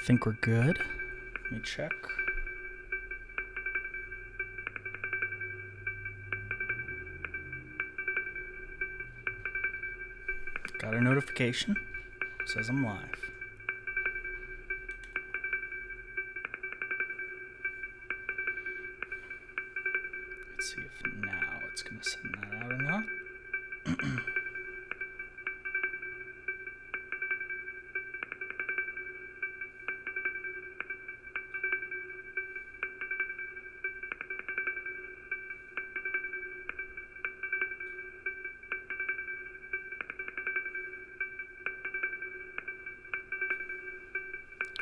think we're good. Let me check. Got a notification. Says I'm live. Let's see if now it's going to send that out or not.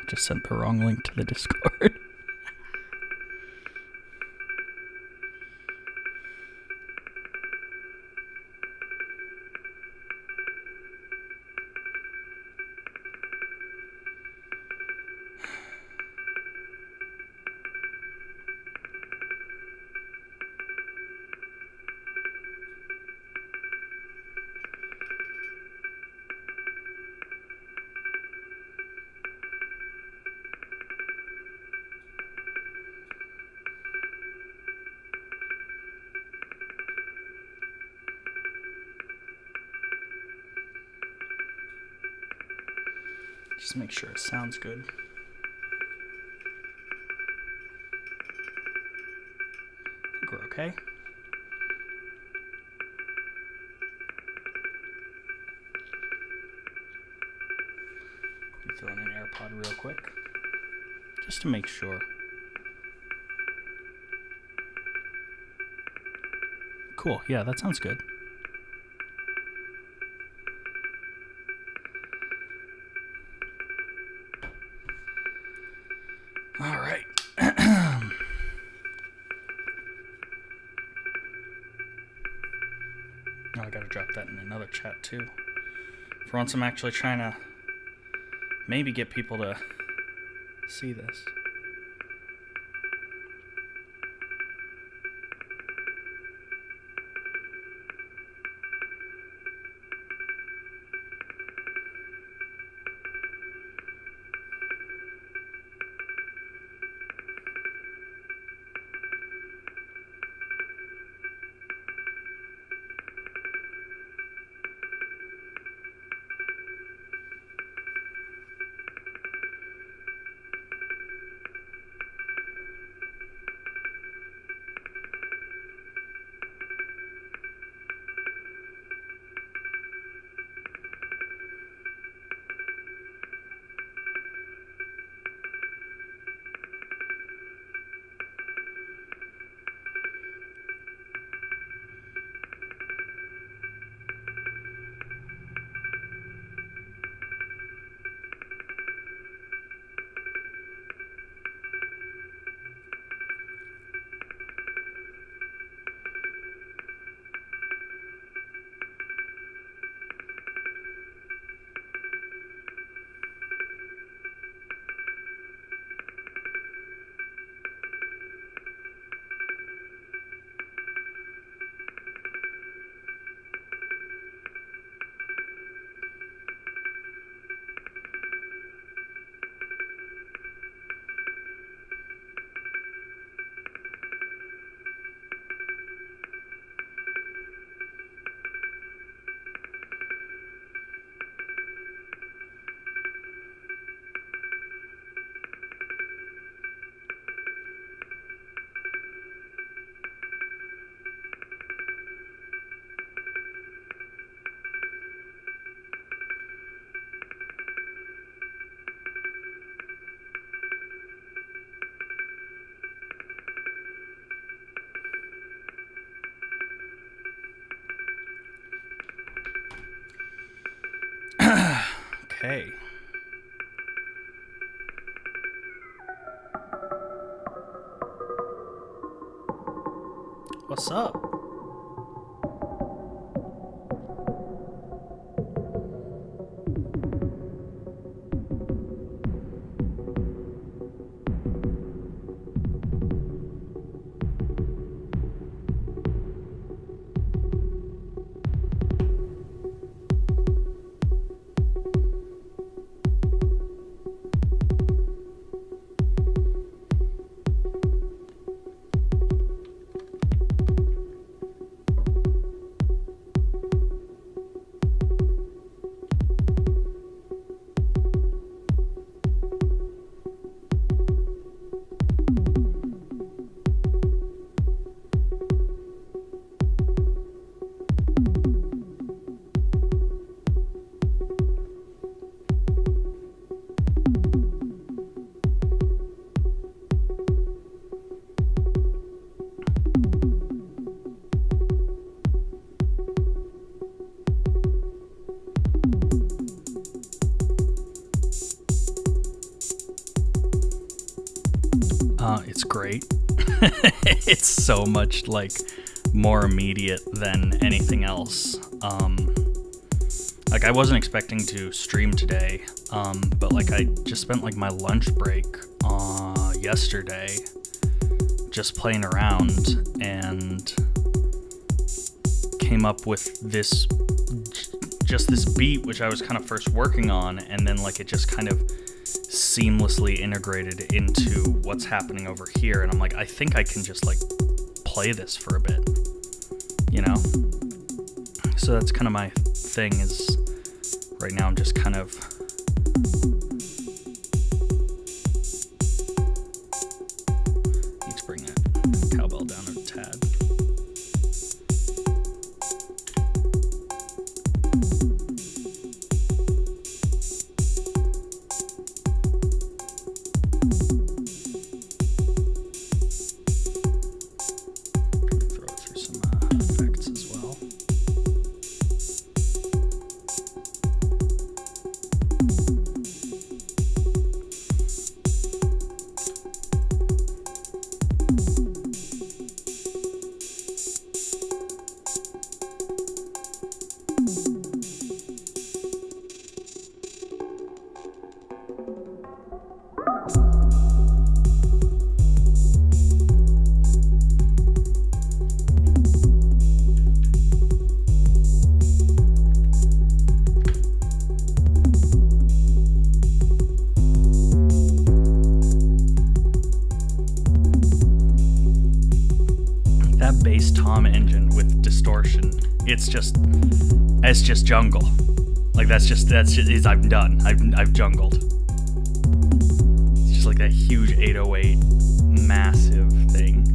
Just sent the wrong link to the Discord. Just make sure it sounds good. I think we're okay. Throw in an AirPod real quick, just to make sure. Cool, yeah, that sounds good. All right. Oh, I gotta drop that in another chat too. For once, I'm actually trying to maybe get people to see this. Okay. What's up? great. It's so much like more immediate than anything else. Like I wasn't expecting to stream today, but like I just spent like my lunch break yesterday just playing around and came up with this beat which I was kind of first working on, and then like it just kind of seamlessly integrated into what's happening over here, and I'm like, I think I can just like play this for a bit, you know? So that's kind of my thing, is right now I'm just kind of need to bring that cowbell down a tad. Bass tom engine with distortion, it's just jungle. Like that's just I'm done. I've jungled. It's just like that huge 808 massive thing.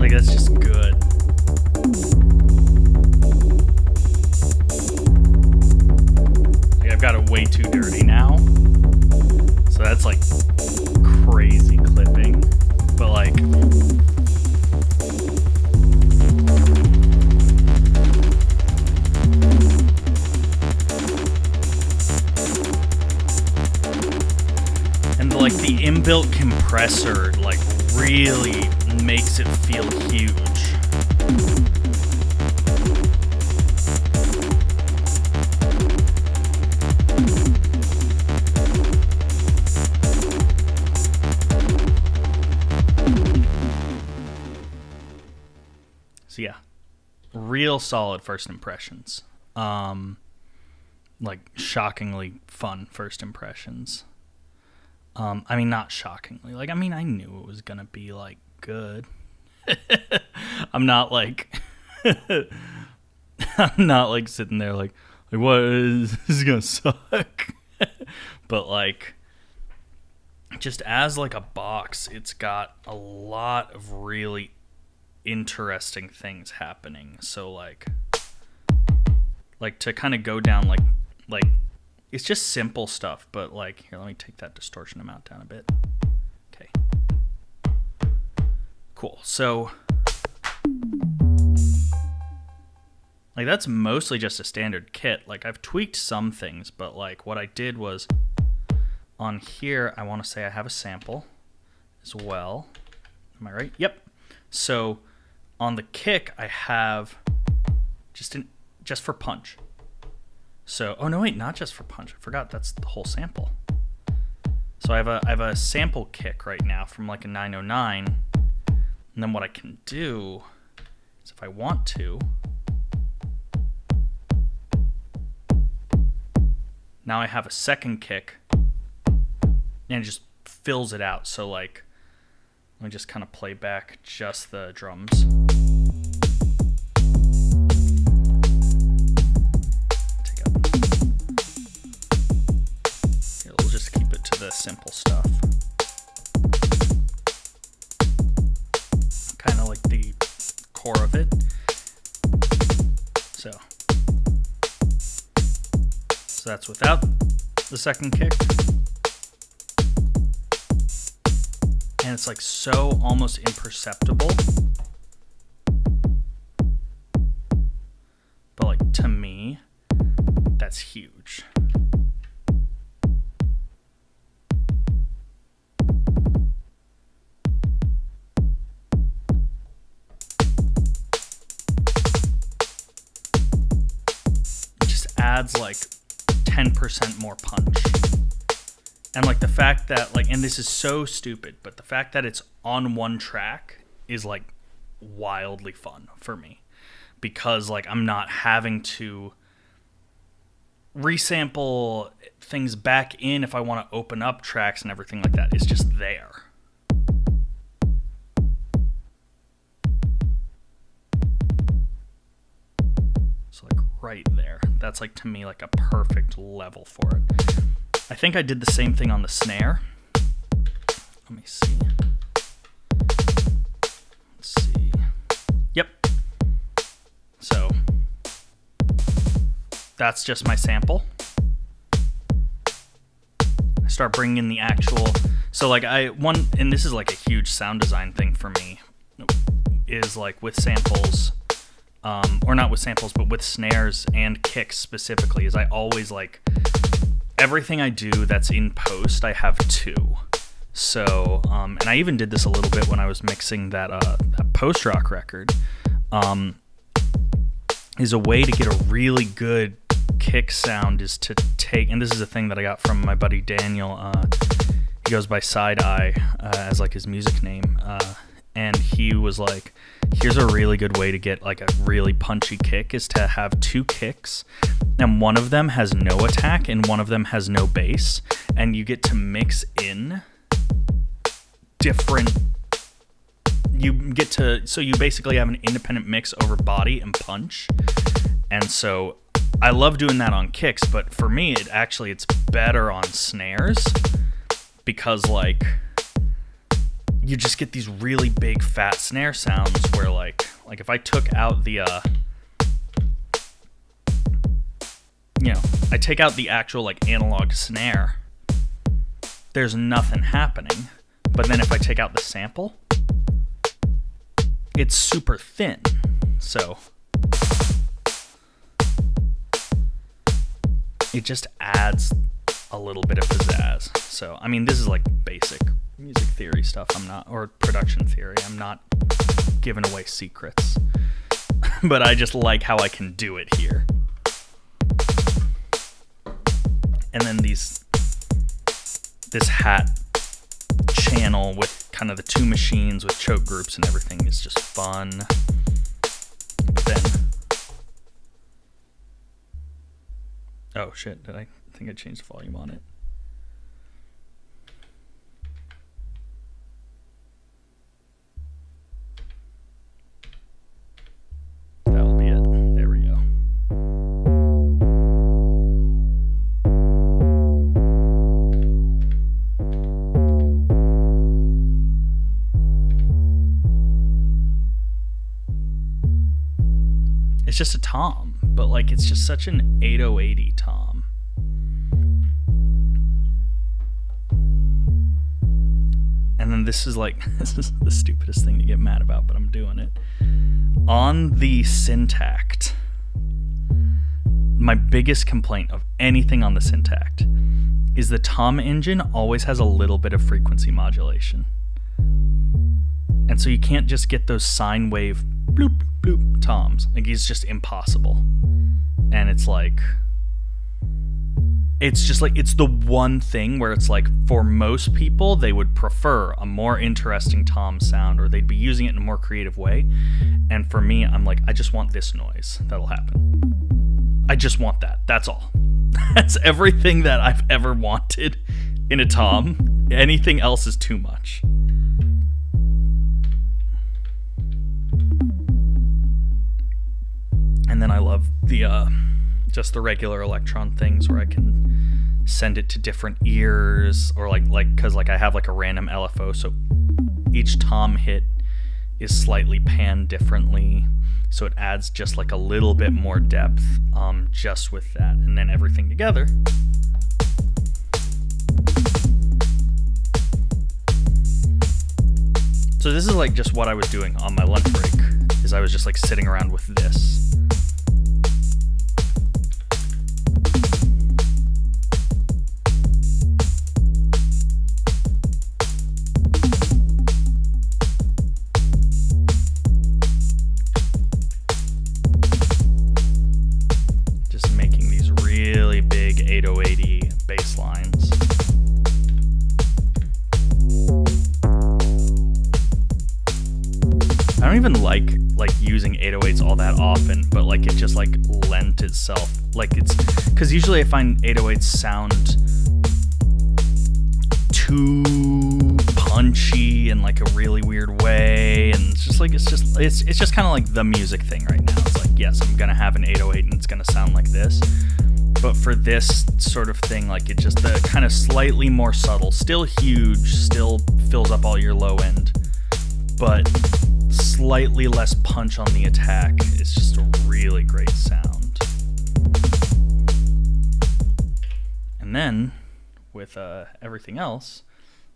Like, that's just good. Like, I've got it way too dirty now. So that's like crazy clipping. But like, and like the inbuilt compressor like really makes it feel huge. So yeah, real solid first impressions. Like shockingly fun first impressions. I mean, not shockingly. Like, I mean, I knew it was gonna be like good. I'm not like, I'm not like sitting there like what is this is gonna suck. But like, just as like a box, it's got a lot of really interesting things happening. So like to kind of go down like it's just simple stuff, but like, here, let me take that distortion amount down a bit. Okay, cool. So like, that's mostly just a standard kit. Like, I've tweaked some things, but like what I did was on here, I want to say I have a sample as well. Am I right? Yep. So on the kick, I have just for punch. So, oh no, wait, not just for punch. I forgot that's the whole sample. So I have a sample kick right now from like a 909. And then what I can do is, if I want to, now I have a second kick and it just fills it out. So like, let me just kind of play back just the drums. The simple stuff, kind of like the core of it. So that's without the second kick, and it's like so almost imperceptible, but like, to me, that's huge. Adds like 10% more punch. And like the fact that like, and this is so stupid, but the fact that it's on one track is like wildly fun for me, because like I'm not having to resample things back in if I want to open up tracks and everything like that. It's just there. So like right there, that's like, to me, like a perfect level for it. I think I did the same thing on the snare. Let me see. Let's see. Yep. So that's just my sample. I start bringing in the actual, so like and this is like a huge sound design thing for me, is like with samples, or not with samples, but with snares and kicks specifically, is I always like, everything I do that's in post, I have two. So, and I even did this a little bit when I was mixing that post-rock record, is a way to get a really good kick sound is to take, and this is a thing that I got from my buddy Daniel, he goes by Side Eye as like his music name, and he was like, here's a really good way to get like a really punchy kick, is to have two kicks, and one of them has no attack and one of them has no bass, and you get to mix in different, so you basically have an independent mix over body and punch. And so I love doing that on kicks, but for me it's better on snares, because like you just get these really big fat snare sounds where like if I took out the I take out the actual like analog snare, there's nothing happening. But then if I take out the sample, it's super thin. So it just adds a little bit of pizzazz. So, I mean, this is like basic music theory stuff. Or production theory. I'm not giving away secrets. But I just like how I can do it here. And then this hat channel with kind of the two machines with choke groups and everything is just fun. But then, oh shit, I think I changed the volume on it. That'll be it. There we go. It's just a tom, but like it's just such an 808 tom. And then this is the stupidest thing to get mad about, but I'm doing it. On the Syntact, my biggest complaint of anything on the Syntact is the tom engine always has a little bit of frequency modulation. And so you can't just get those sine wave bloop bloop toms. Like, it's just impossible. And it's like, it's just like, it's the one thing where it's like, for most people, they would prefer a more interesting tom sound, or they'd be using it in a more creative way. And for me, I'm like, I just want this noise. That'll happen. I just want that. That's all. That's everything that I've ever wanted in a tom. Anything else is too much. And then I love the just the regular Electron things where I can send it to different ears, or like because like I have like a random LFO, so each tom hit is slightly panned differently, so it adds just like a little bit more depth just with that, and then everything together. So this is like just what I was doing on my lunch break, is I was just like sitting around with this. Just making these really big 808 bass lines. I don't even like using 808s all that often, but like it just like lent itself. Like it's because usually I find 808s sound too punchy in like a really weird way, and it's just kind of like the music thing right now. It's like, yes, I'm gonna have an 808 and it's gonna sound like this. But for this sort of thing, like it just the kind of slightly more subtle, still huge, still fills up all your low end, but slightly less punch on the attack. It's just a really great sound. And then with everything else,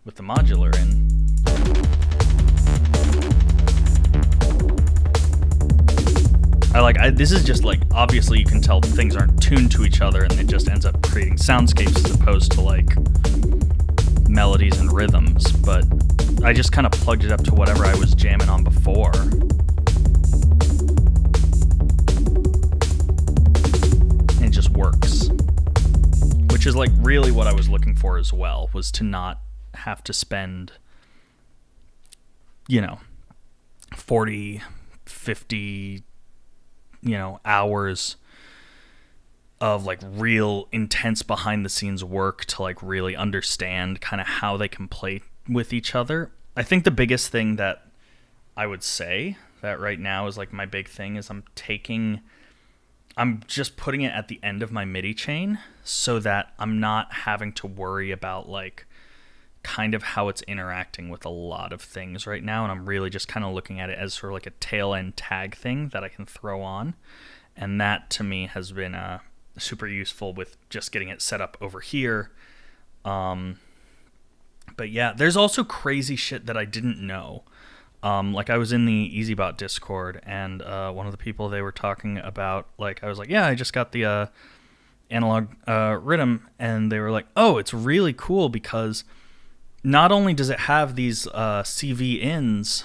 with the modular in, this is just like, obviously you can tell things aren't tuned to each other, and it just ends up creating soundscapes as opposed to like melodies and rhythms, but I just kind of plugged it up to whatever I was jamming on before. And it just works. Which is like really what I was looking for as well, was to not have to spend, 40, 50, hours of like real intense behind the scenes work to like really understand kind of how they can play with each other. I think the biggest thing that I would say that right now is like my big thing is I'm just putting it at the end of my MIDI chain so that I'm not having to worry about like kind of how it's interacting with a lot of things right now, and I'm really just kind of looking at it as sort of like a tail end tag thing that I can throw on, and that to me has been super useful with just getting it set up over here. But yeah, there's also crazy shit that I didn't know. Like I was in the EasyBot Discord, and one of the people, they were talking about, like, I was like, yeah, I just got the analog Rytm, and they were like, oh, it's really cool because not only does it have these CV ins,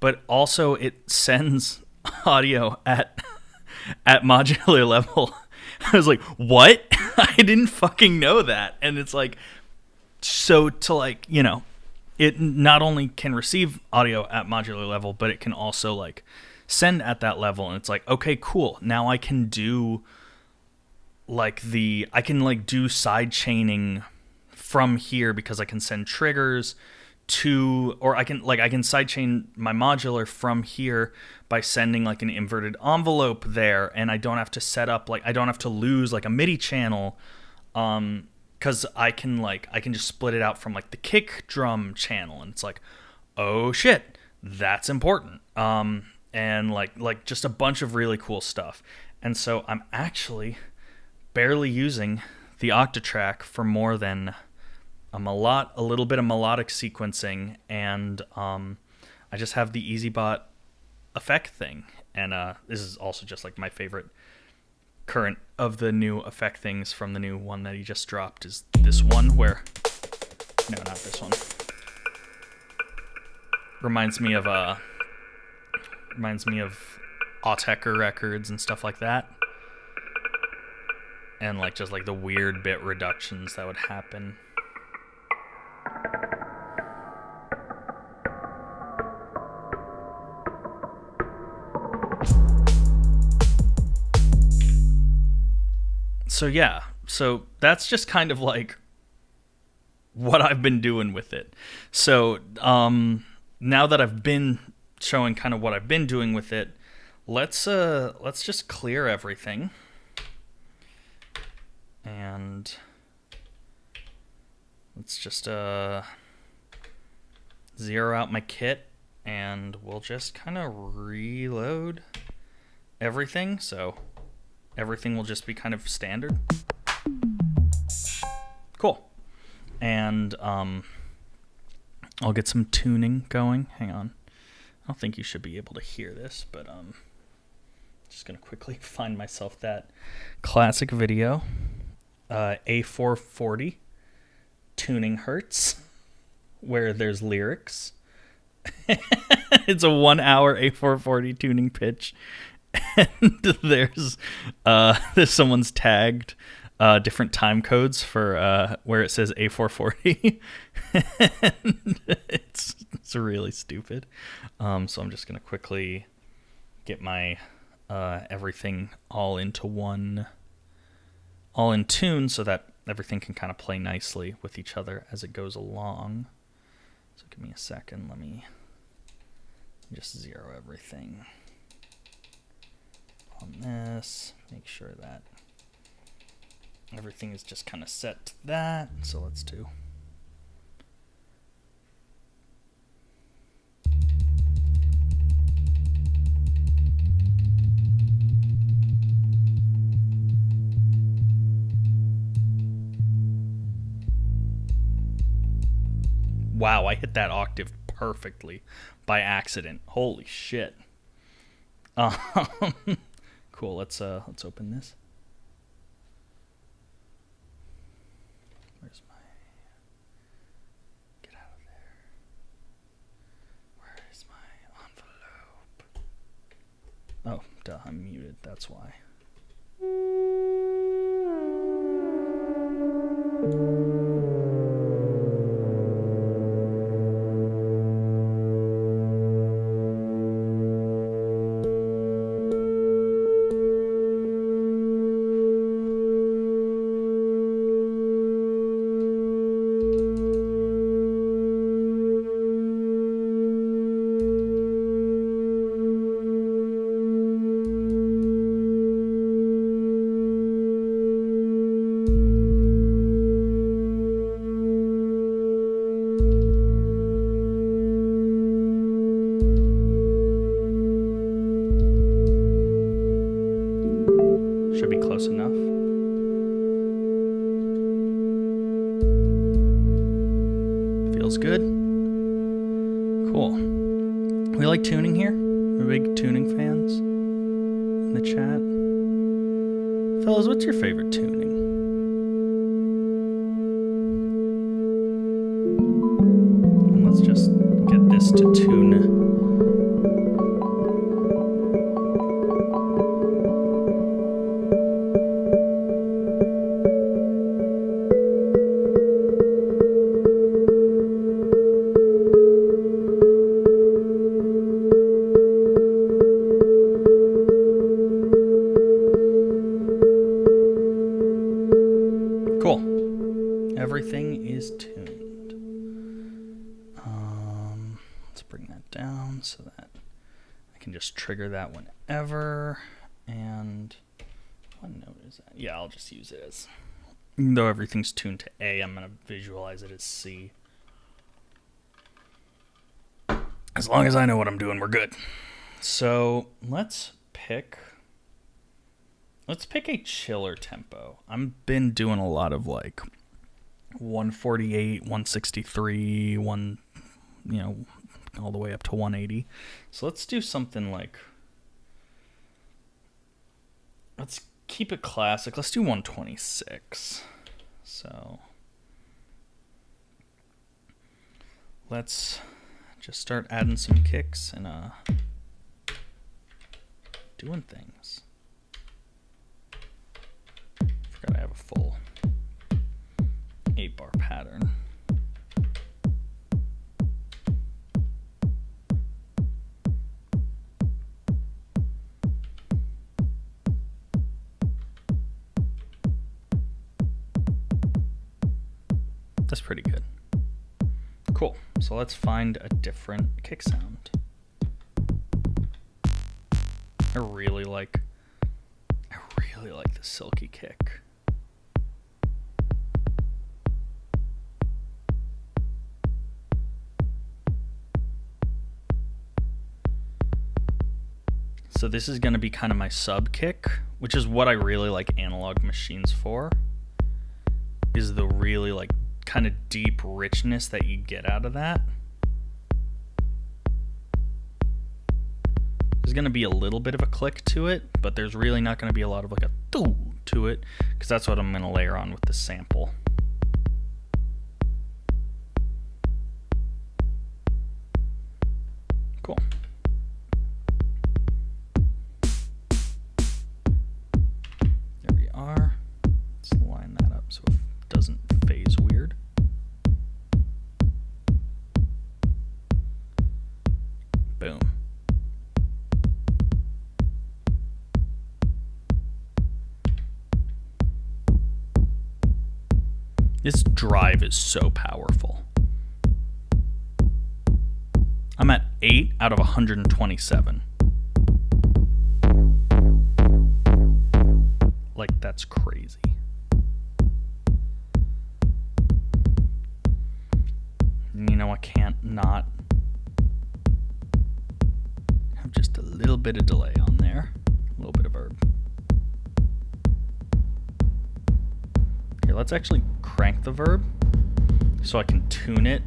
but also it sends audio at modular level. I was like, what? I didn't fucking know that. And it's like, so to like, you know, it not only can receive audio at modular level, but it can also like send at that level. And it's like, okay, cool. Now I can do like I can like do side chaining from here because I can send triggers to, or I can sidechain my modular from here by sending like an inverted envelope there, and I don't have to set up, like, I don't have to lose like a MIDI channel, because I can just split it out from like the kick drum channel, and it's like, oh shit, that's important. And like just a bunch of really cool stuff. And so I'm actually barely using the Octatrack for more than a little bit of melodic sequencing, and I just have the EasyBot effect thing, and this is also just like my favorite current of the new effect things from the new one that he just dropped is this one where, no, not this one. Reminds me of Autechre records and stuff like that, and like just like the weird bit reductions that would happen. So yeah, so that's just kind of like what I've been doing with it. So now that I've been showing kind of what I've been doing with it, let's just clear everything and let's just zero out my kit, and we'll just kind of reload everything. So everything will just be kind of standard. Cool. And I'll get some tuning going. Hang on. I don't think you should be able to hear this, but just going to quickly find myself that classic video. A440 tuning hertz, where there's lyrics. It's a 1 hour A440 tuning pitch. And there's someone's tagged different time codes for where it says A440. And it's really stupid. So I'm just gonna quickly get my everything all in tune so that everything can kind of play nicely with each other as it goes along. So give me a second. Let me just zero everything on this, make sure that everything is just kind of set to that. So let's do. Wow, I hit that octave perfectly by accident. Holy shit. Cool, let's open this. Where's my... Get out of there. Where is my envelope? Oh, duh, I'm muted, that's why. Should be close enough. Feels good. Cool. We like tuning here. We're big tuning fans in the chat. Fellas, what's your favorite tuning? And let's just get this to tune. Everything is tuned. Let's bring that down so that I can just trigger that whenever. And what note is that? Yeah, I'll just use it as, even though everything's tuned to A, I'm going to visualize it as C. As long as I know what I'm doing, we're good. So let's pick a chiller tempo. I've been doing a lot of like 148, 163, all the way up to 180. So let's do something like, let's keep it classic. Let's do 126. So let's just start adding some kicks and doing things. Forgot I have a full 8-bar pattern. That's pretty good. Cool. So let's find a different kick sound. I really like the silky kick. So this is going to be kind of my sub kick, which is what I really like analog machines for, is the really like kind of deep richness that you get out of that. There's going to be a little bit of a click to it, but there's really not going to be a lot of like a doo to it, because that's what I'm going to layer on with the sample. Cool. Let's line that up so it doesn't phase weird. Boom. This drive is so powerful. I'm at 8 out of 127. Like, that's crazy. You know, I can't not have just a little bit of delay on there. A little bit of verb. Here, let's actually crank the verb so I can tune it.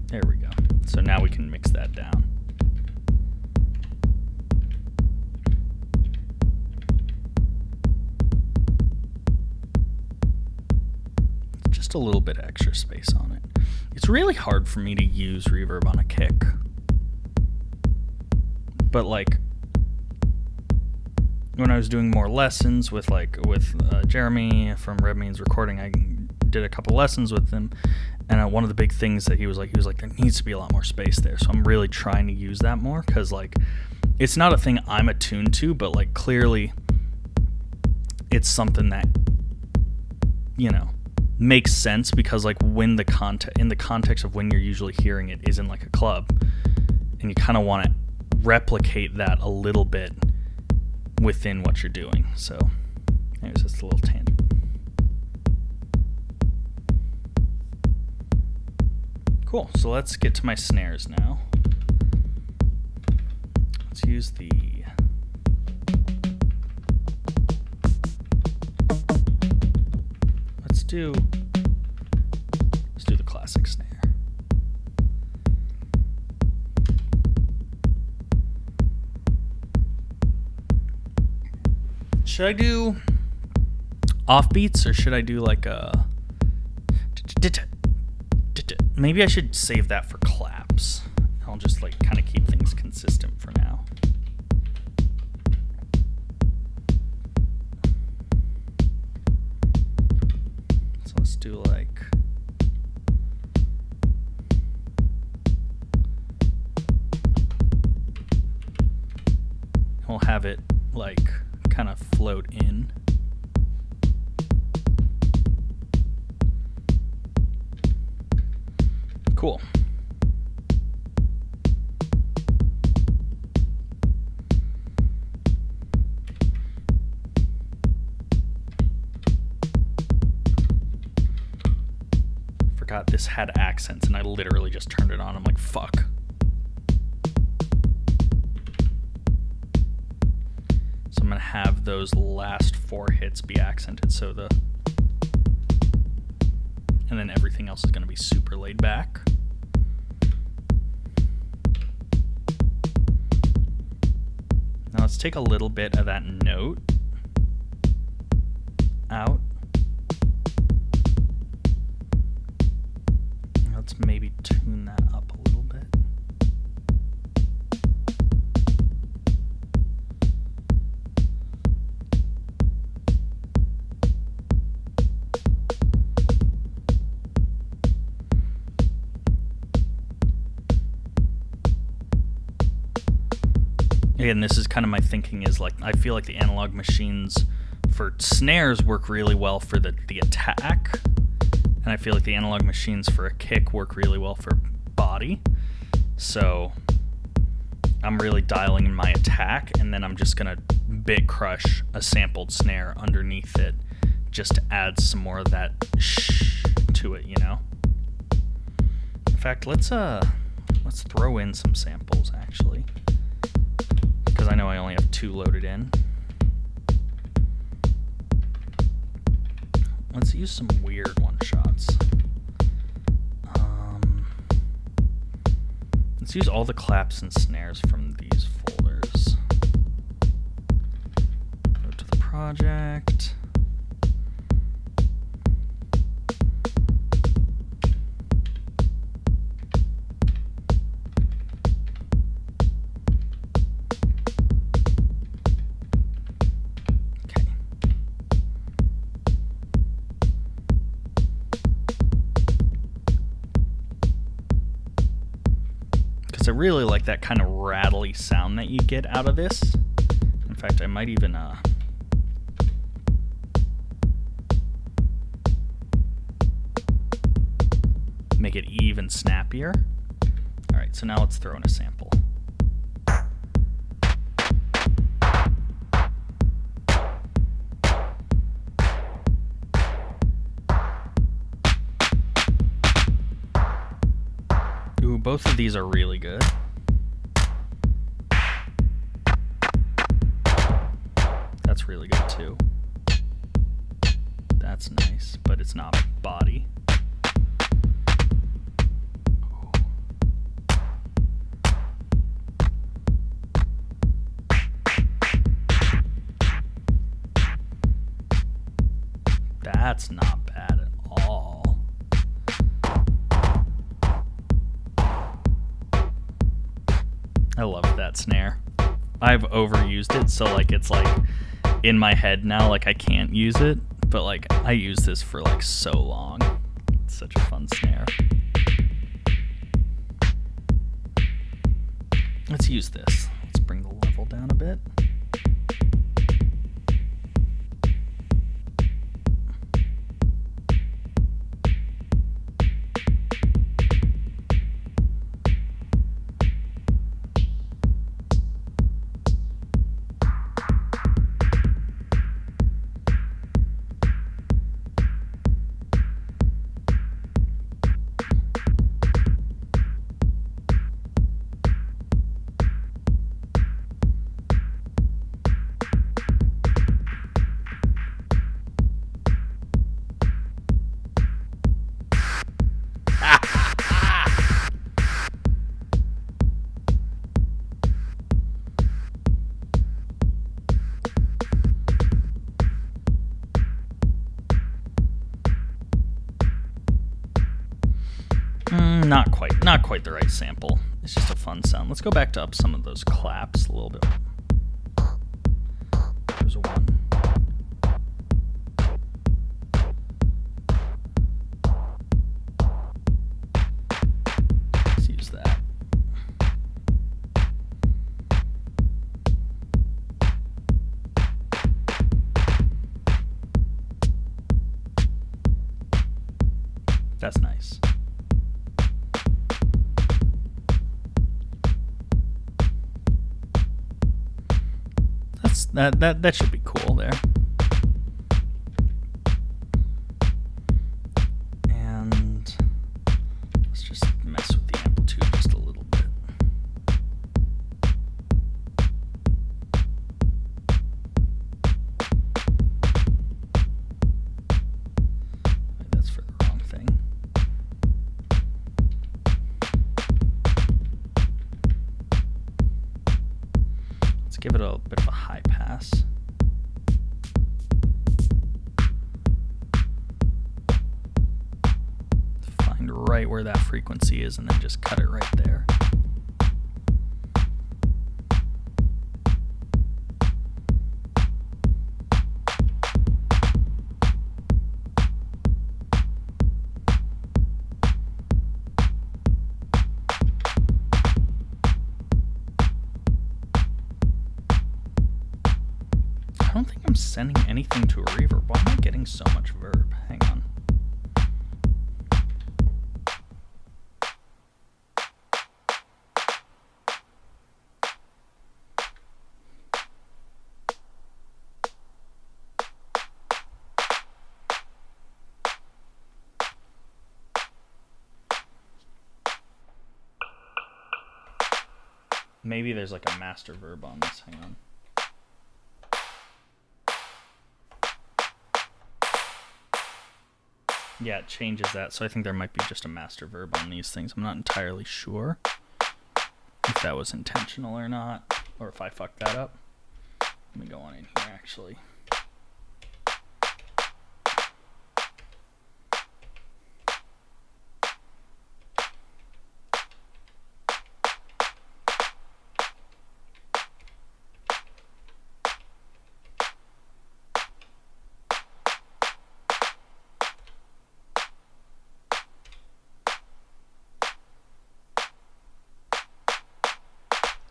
There we go. So now we can mix that down. Just a little bit extra space on it. It's really hard for me to use reverb on a kick. But like when I was doing more lessons with Jeremy from Red Means Recording, I did a couple lessons with him. And one of the big things that he was like, there needs to be a lot more space there. So I'm really trying to use that more, because like, it's not a thing I'm attuned to, but like clearly it's something that you know, makes sense because like when the in the context of when you're usually hearing it is in like a club, and you kind of want to replicate that a little bit within what you're doing. So anyways, just a little tangent. Cool, so let's get to my snares now. Let's use the let's do the classic snare. Should I do offbeats or should I do like a maybe I should save that for claps. I'll just like kind of keep things consistent for now. So let's do like we'll have it like kind of float in. Cool. Forgot this had accents and I literally just turned it on. I'm like, fuck. So I'm gonna have those last 4 hits be accented, so and then everything else is gonna be super laid back. Now let's take a little bit of that note out. Let's maybe tune that up a little bit. Again, this is kind of my thinking is like, I feel like the analog machines for snares work really well for the attack. And I feel like the analog machines for a kick work really well for body. So I'm really dialing in my attack, and then I'm just gonna bit crush a sampled snare underneath it just to add some more of that shh to it, you know? In fact, let's throw in some samples actually, because I know I only have 2 loaded in. Let's use some weird one-shots. Let's use all the claps and snares from these folders. Go to the project. I really like that kind of rattly sound that you get out of this. In fact, I might even make it even snappier. All right, so now let's throw in a sample. Ooh, both of these are really good. That's really good too. That's nice, but it's not body. That's not bad at all. I love that snare. I've overused it, so like it's like in my head now, like I can't use it, but like I use this for like so long. It's such a fun snare. Let's use this. Let's bring the level down a bit. Not quite the right sample. It's just a fun sound. Let's go back to up some of those claps a little bit. There's a one. Let's use that. That's nice. That should be cool there. And let's just mess with the amplitude just a little bit. Wait, that's for the wrong thing. Let's give it a bit of a high pass. Find right where that frequency is and then just cut it right there. I don't think I'm sending anything to a reverb. Why am I getting so much verb? Hang on. Maybe there's like a master verb on this. Hang on. Yeah, it changes that, so I think there might be just a master verb on these things. I'm not entirely sure if that was intentional or not, or if I fucked that up. Let me go on in here, actually.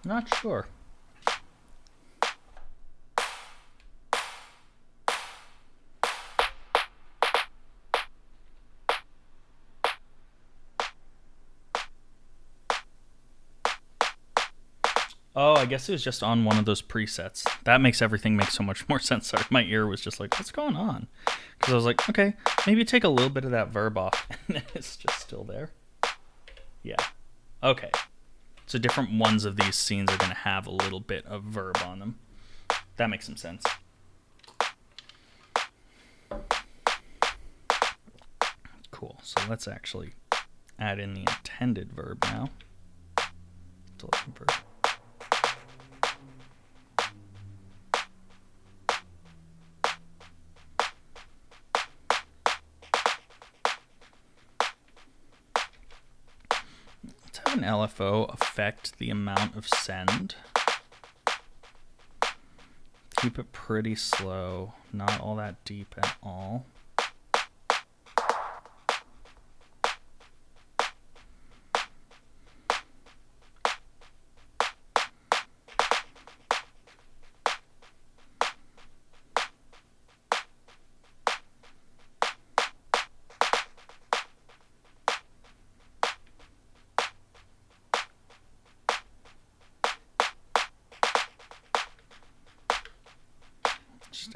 Not sure. Oh, I guess it was just on one of those presets. That makes everything make so much more sense. Sorry, my ear was just like, what's going on? Because I was like, okay, maybe take a little bit of that verb off. And it's just still there. Yeah. Okay. So different ones of these scenes are going to have a little bit of verb on them. That makes some sense. Cool. So let's actually add in the intended verb now. Delete verb. An LFO affect the amount of send. Keep it pretty slow, not all that deep at all.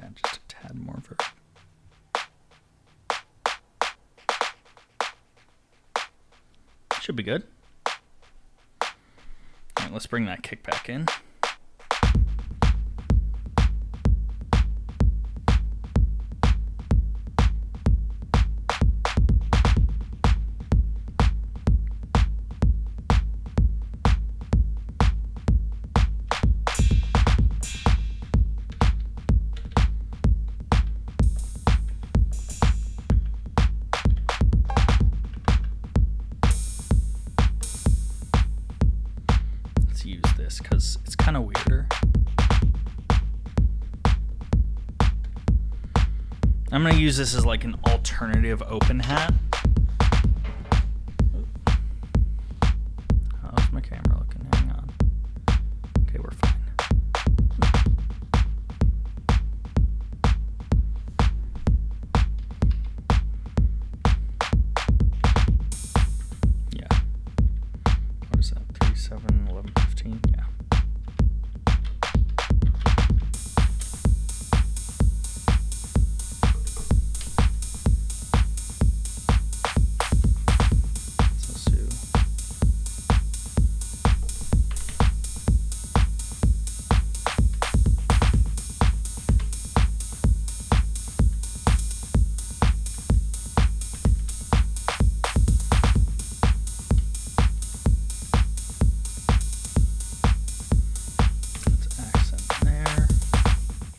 Add just a tad more verb. Should be good. All right, let's bring that kick back in. I'm going to use this as like an alternative open hat. How's my camera looking? Hang on. Okay, we're fine. Yeah. What is that? 3, 7, 11, 15? Yeah.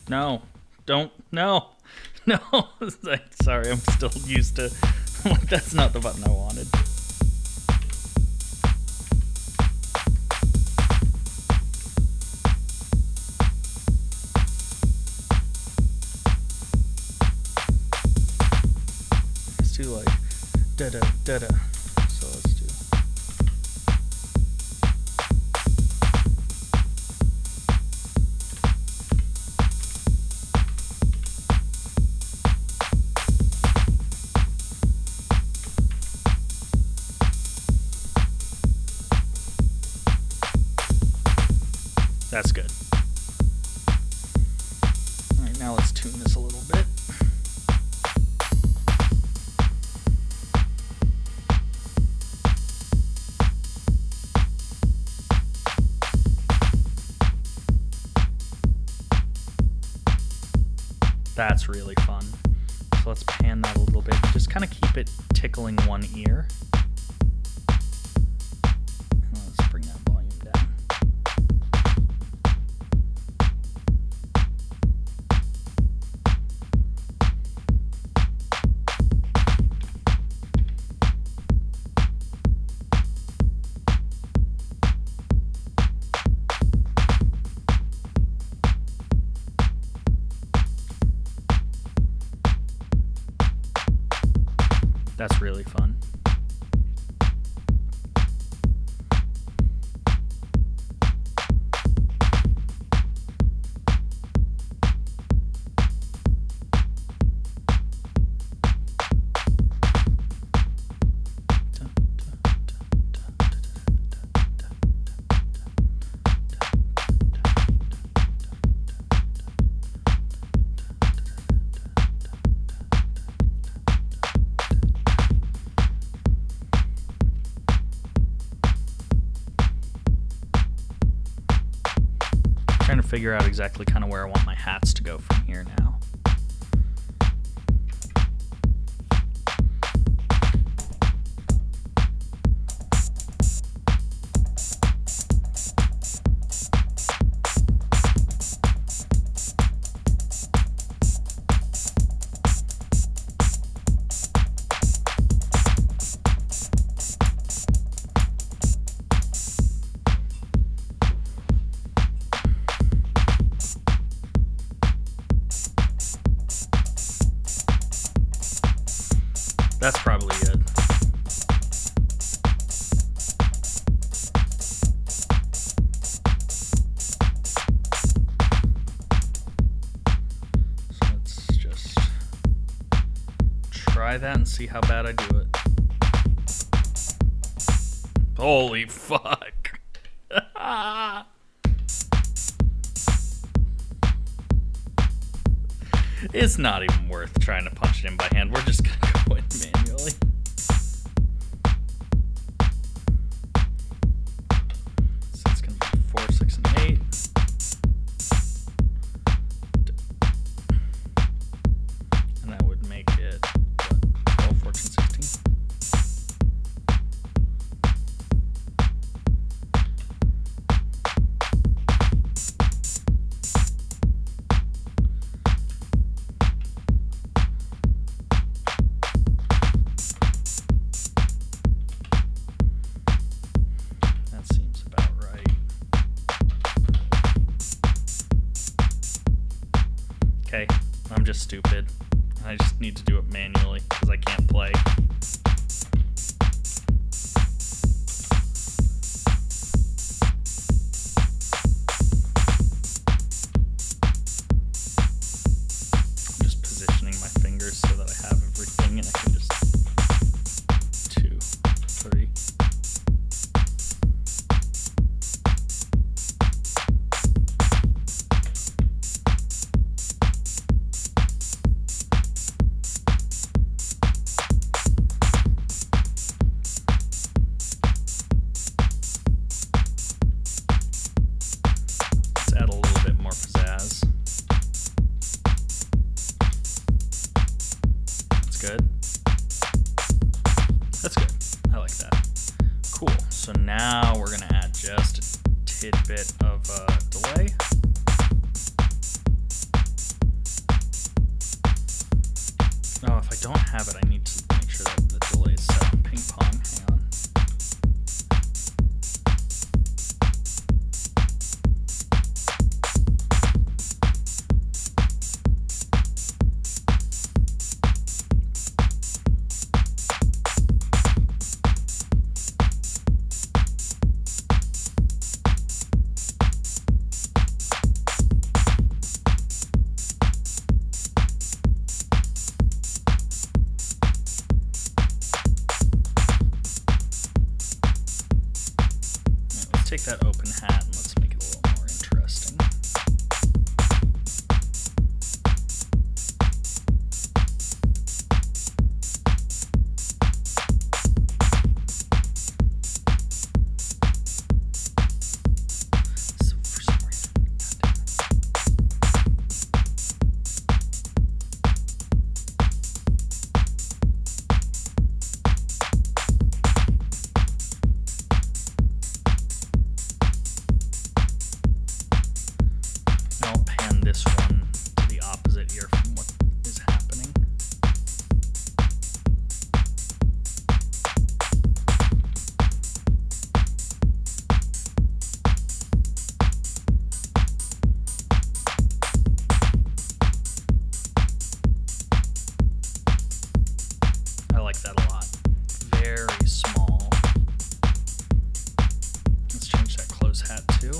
No, don't, no. Sorry, I'm still used to, that's not the button I wanted. Let's do like, da-da, da-da. So let's do. That's good. All right, now let's tune this a little bit. That's really fun. So let's pan that a little bit. Just kind of keep it tickling one ear. And let's bring that volume down. That's really fun. Trying to figure out exactly kind of where I want my hats to go from here now. That's probably it. So let's just try that and see how bad I do it. Holy fuck. It's not even worth trying to punch it in by hand. We're just gonna go in manually. So it's gonna be 4, 6, and 8. And that would make it, what, 12, 14, 16? Okay, I'm just stupid, I just need to do it manually because I can't play. Just positioning my fingers so that I have everything and I can just 2, 3. Good. That's good. I like that. Cool. So now we're going to add just a tidbit of delay. Oh, if I don't have it, I need to make sure that the delay is set on ping pong. Hang on. Take that open hat and let's make it a little more interesting. So for some reason, I'll pan this one to the opposite ear from what is happening. I like that a lot. Very small. Let's change that close hat too.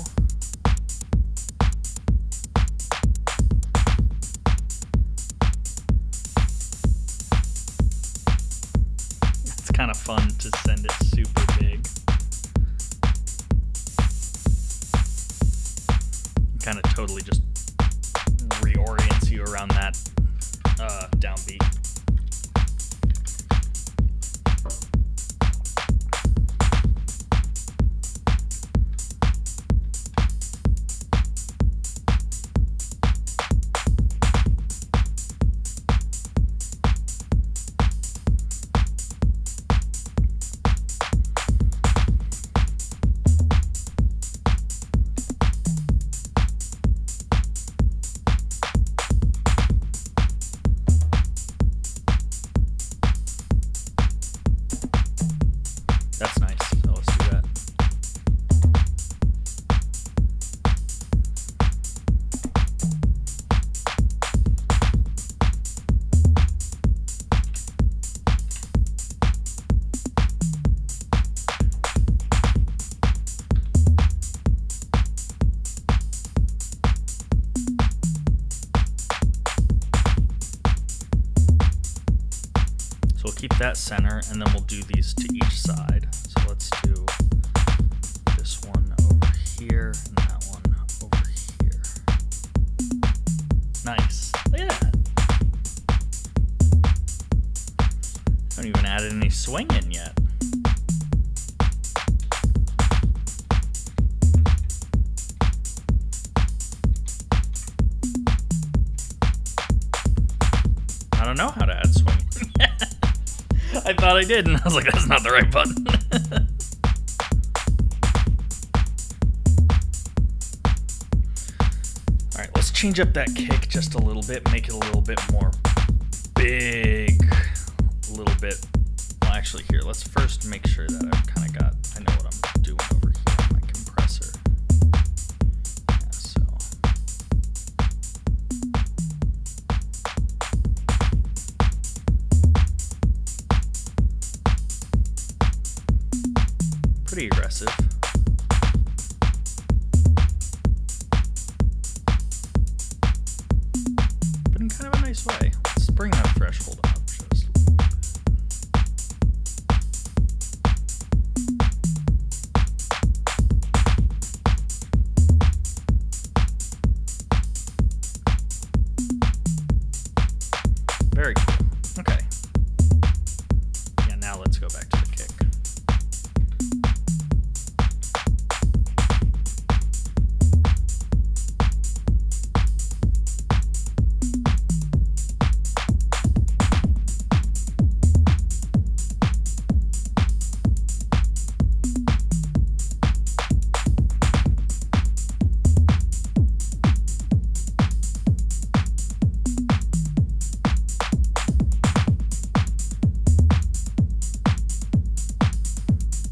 Kind of fun to send it super big. Kind of totally just reorients you around that downbeat. That's nice. So let's do that. So we'll keep that center, and then we'll do these to each side. So let's do this one over here, and that one over here. Nice. Look at that. Haven't even added any swing in yet. I don't know how to add swing. I thought I did, and I was like, that's not the right button. Alright, let's change up that kick just a little bit, make it a little bit more big. A little bit. Well, actually, here, let's first make sure that I've kind of got, I know what I'm doing over here on my compressor. Yeah, so. pretty aggressive. But in kind of a nice way. Let's bring that threshold up just a little bit. Very cool. Okay. Yeah, now let's go back to the kick.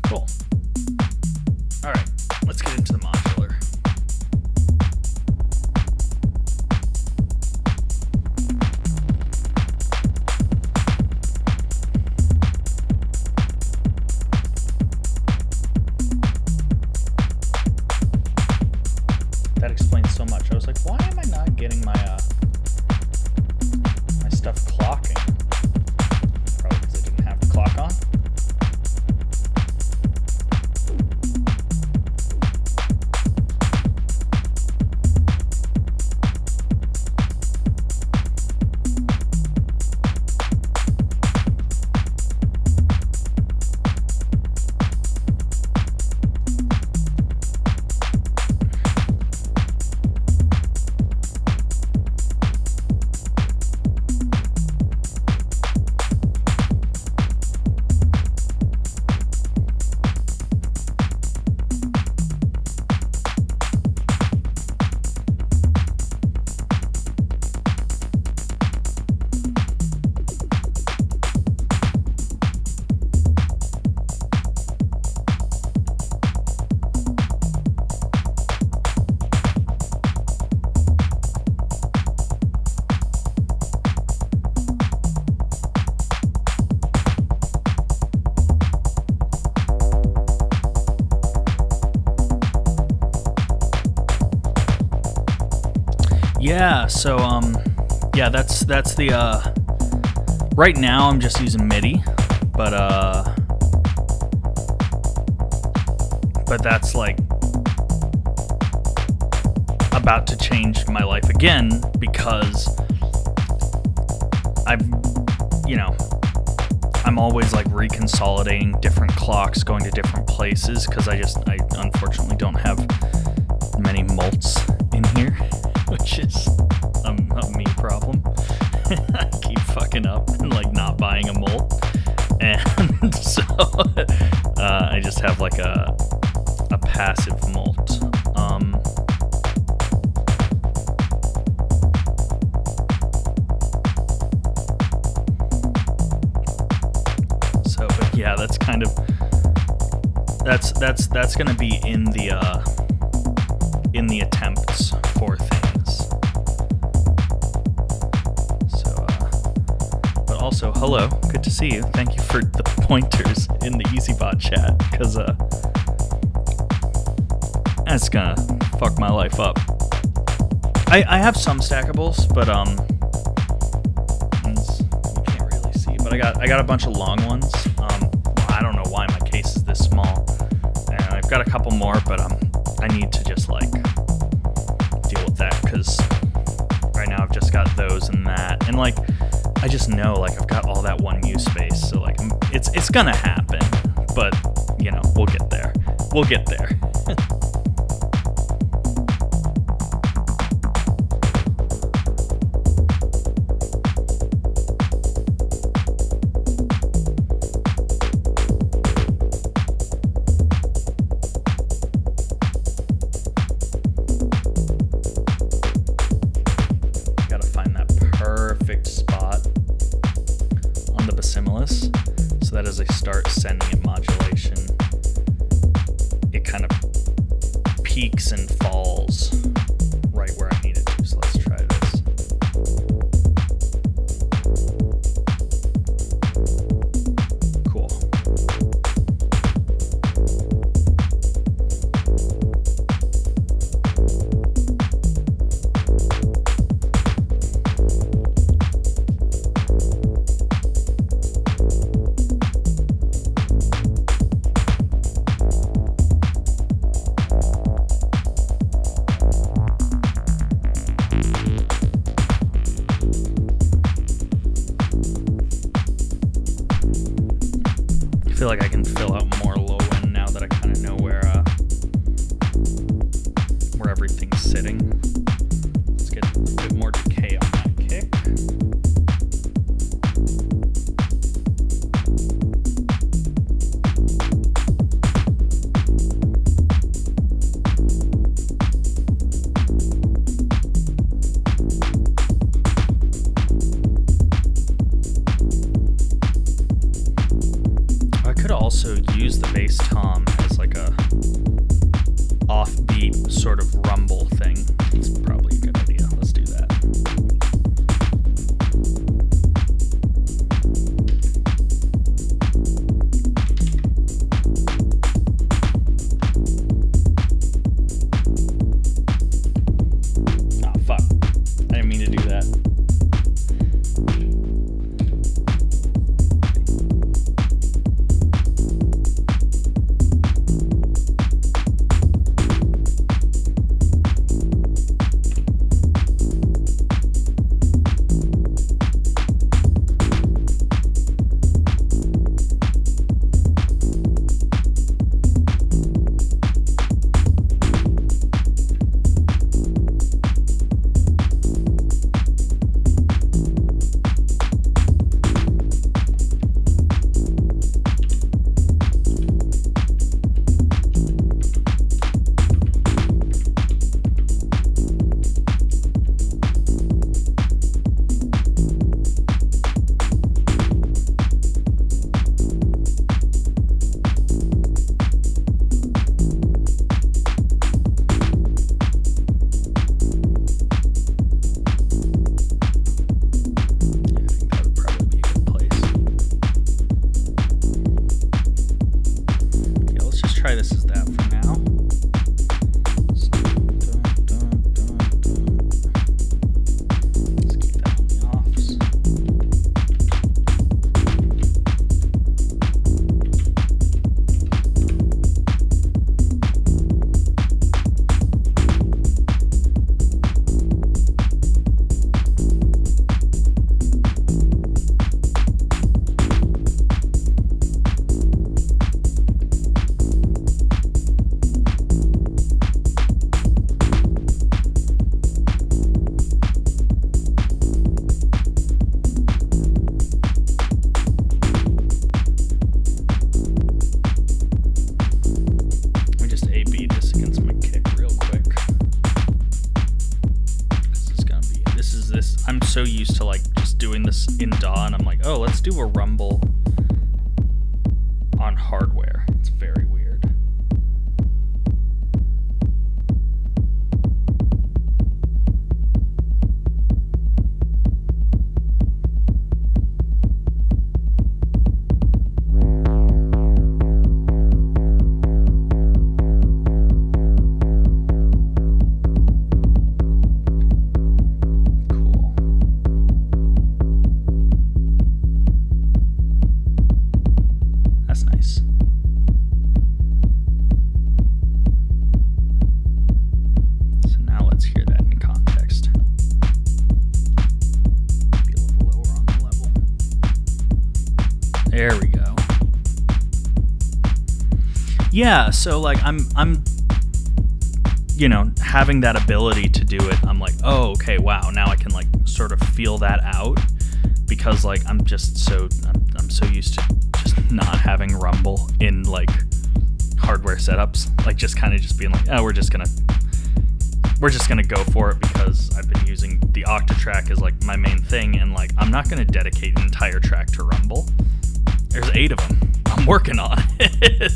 Cool. All right, let's get into the modular. That explains so much. I was like, why am I not getting my my stuff clocking? Probably because I didn't have the clock on. Yeah, so yeah, that's the right now I'm just using MIDI, but that's like about to change my life again because I'm always like reconsolidating different clocks, going to different places because I unfortunately don't have many mults in here. Which is a me problem. I keep fucking up and like not buying a molt, and so I just have like a passive molt. So, but yeah, that's kind of that's gonna be in the attempts for things. Also, hello, good to see you. Thank you for the pointers in the EasyBot chat, because that's gonna fuck my life up. I have some stackables, but you can't really see, but I got a bunch of long ones. I don't know why my case is this small, and I've got a couple more, but I need to just like deal with that because right now I've just got those and that, and like. I just know, like, I've got all that 1U space, so, like, it's gonna happen, but, we'll get there. We'll get there. Gotta find that perfect spot on the bassimilus so that as I start sending it modulation, it kind of peaks and falls right where I need it to. So let's try this. Cool. feel like I can fill out more low end now that I kind of know where everything's sitting. Let's get a bit more decay on that kick. Also use the bass tom as like a offbeat sort of rumble thing. It's probably a good idea. Let's do that. Oh fuck. I didn't mean to do that. Try this as that for now. Let's keep that on the offs. I'm so used to like just doing this in DAW, and I'm like, oh, let's do a rumble on hardware. It's very weird. There we go. Yeah, so like I'm you know, having that ability to do it, I'm like, oh, okay, wow, now I can like sort of feel that out, because like I'm so used to just not having rumble in like hardware setups, like just kind of just being like, oh, we're just gonna go for it because I've been using the Octatrack as like my main thing, and like I'm not gonna dedicate an entire track to rumble. There's 8 of them. I'm working on it.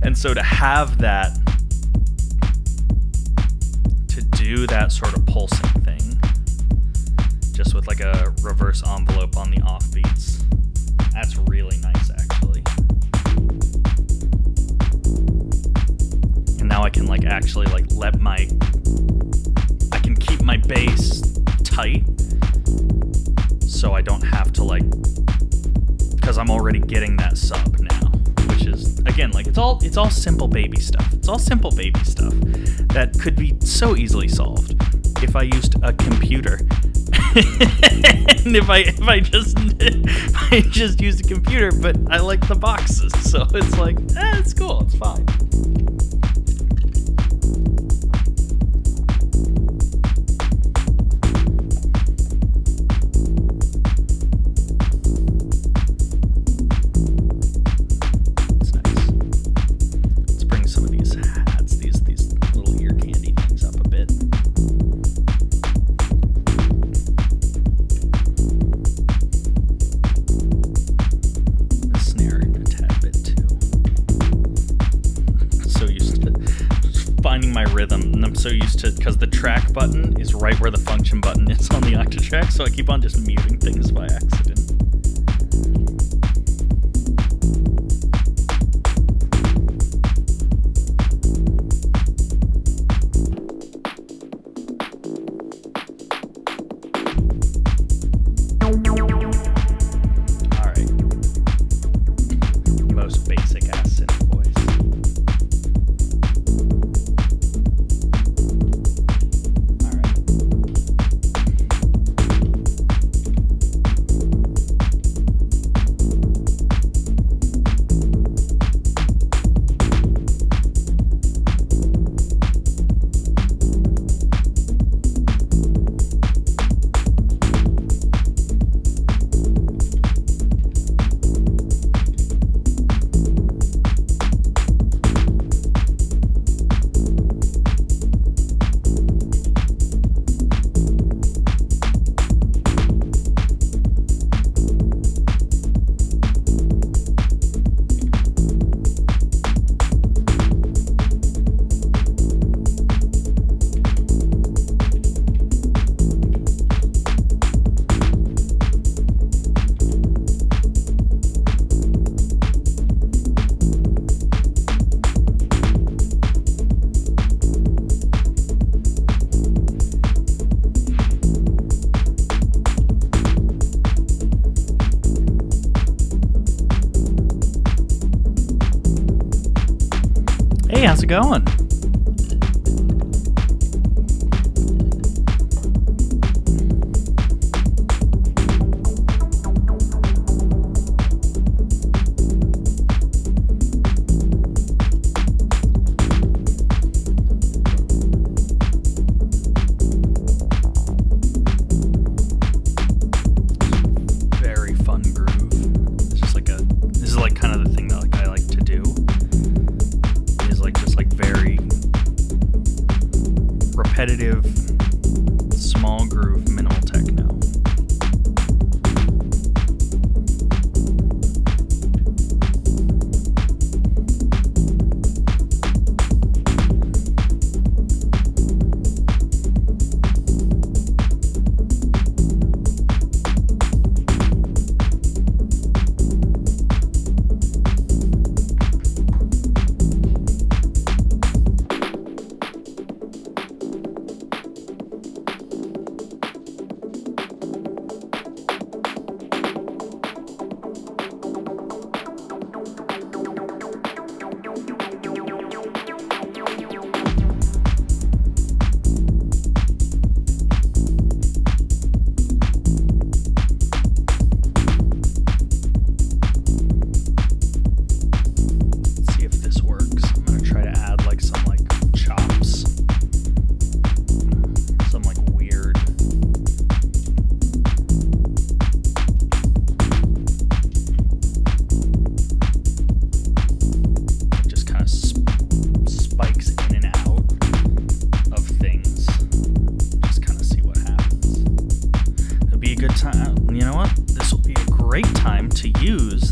And so to have that, to do that sort of pulsing thing, just with like a reverse envelope on the offbeats, that's really nice actually. And now I can like actually like I can keep my bass tight, so I don't have to like, because I'm already getting that sub now, which is, again, like it's all simple baby stuff. It's all simple baby stuff that could be so easily solved if I used a computer And if I just use the computer, but I like the boxes, so it's like, it's cool, it's fine. So used to, because the track button is right where the function button is on the Octatrack, so I keep on just muting things by accident. Alright. Most basic ass synth voice. Hey, how's it going? Very fun groove. It's just like this is like kind of the thing that like I like to do. Just like very repetitive, small groove, minimal techno.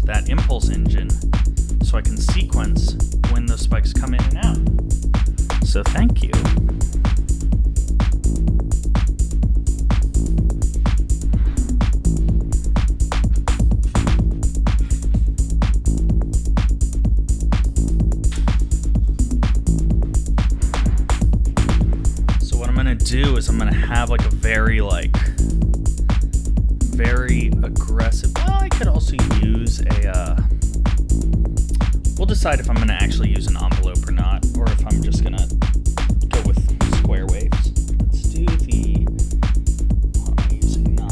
That impulse engine so I can sequence when those spikes come in and out. So thank you. So what I'm gonna do is I'm gonna have like a very aggressive. Well, I could also use we'll decide if I'm going to actually use an envelope or not, or if I'm just going to go with square waves. Let's do what am I using?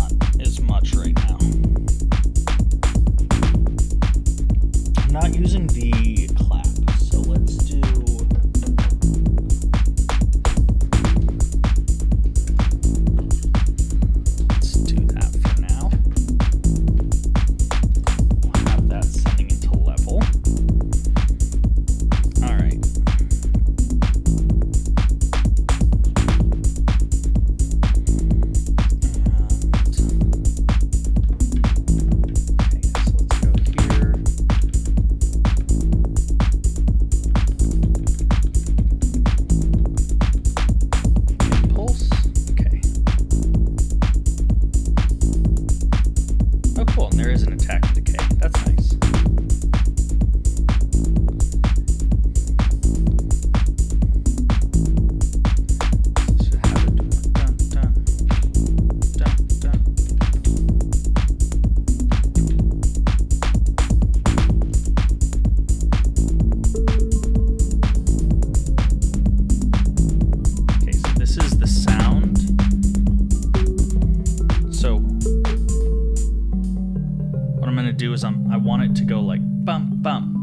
there is an attack and decay. That's nice. I want it to go like bump, bump,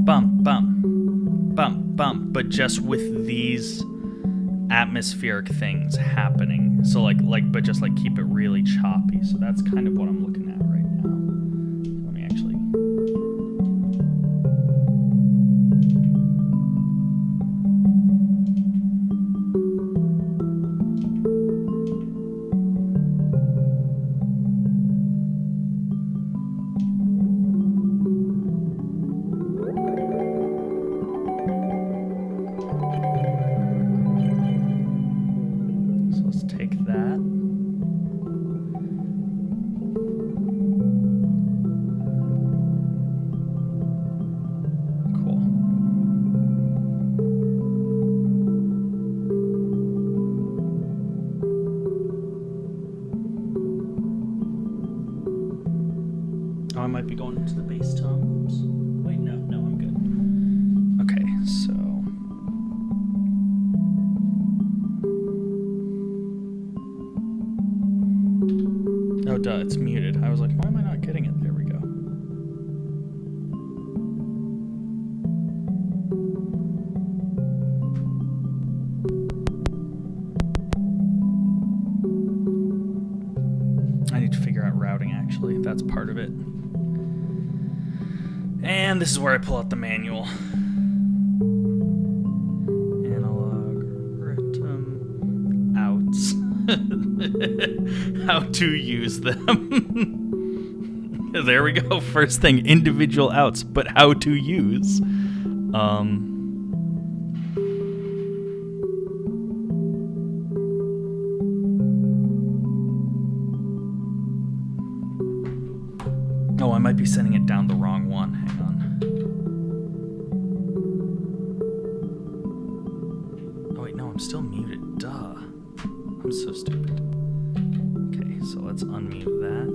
bump, bump, bump, bump, but just with these atmospheric things happening. So but just like keep it really choppy. So that's kind of what I'm looking at right now. Let me actually. I might be going into the bass tones. Wait, no, I'm good. Okay, so. Oh, duh, it's muted. I was like, why am I not getting it? There we go. I need to figure out routing, actually. That's part of it. And this is where I pull out the manual. Analog, Rytm, outs. How to use them. There we go. First thing, individual outs, but how to use. Oh, I might be sending it down the wrong one. Hang on. Oh, wait, no, I'm still muted. Duh. I'm so stupid. Okay, so let's unmute that.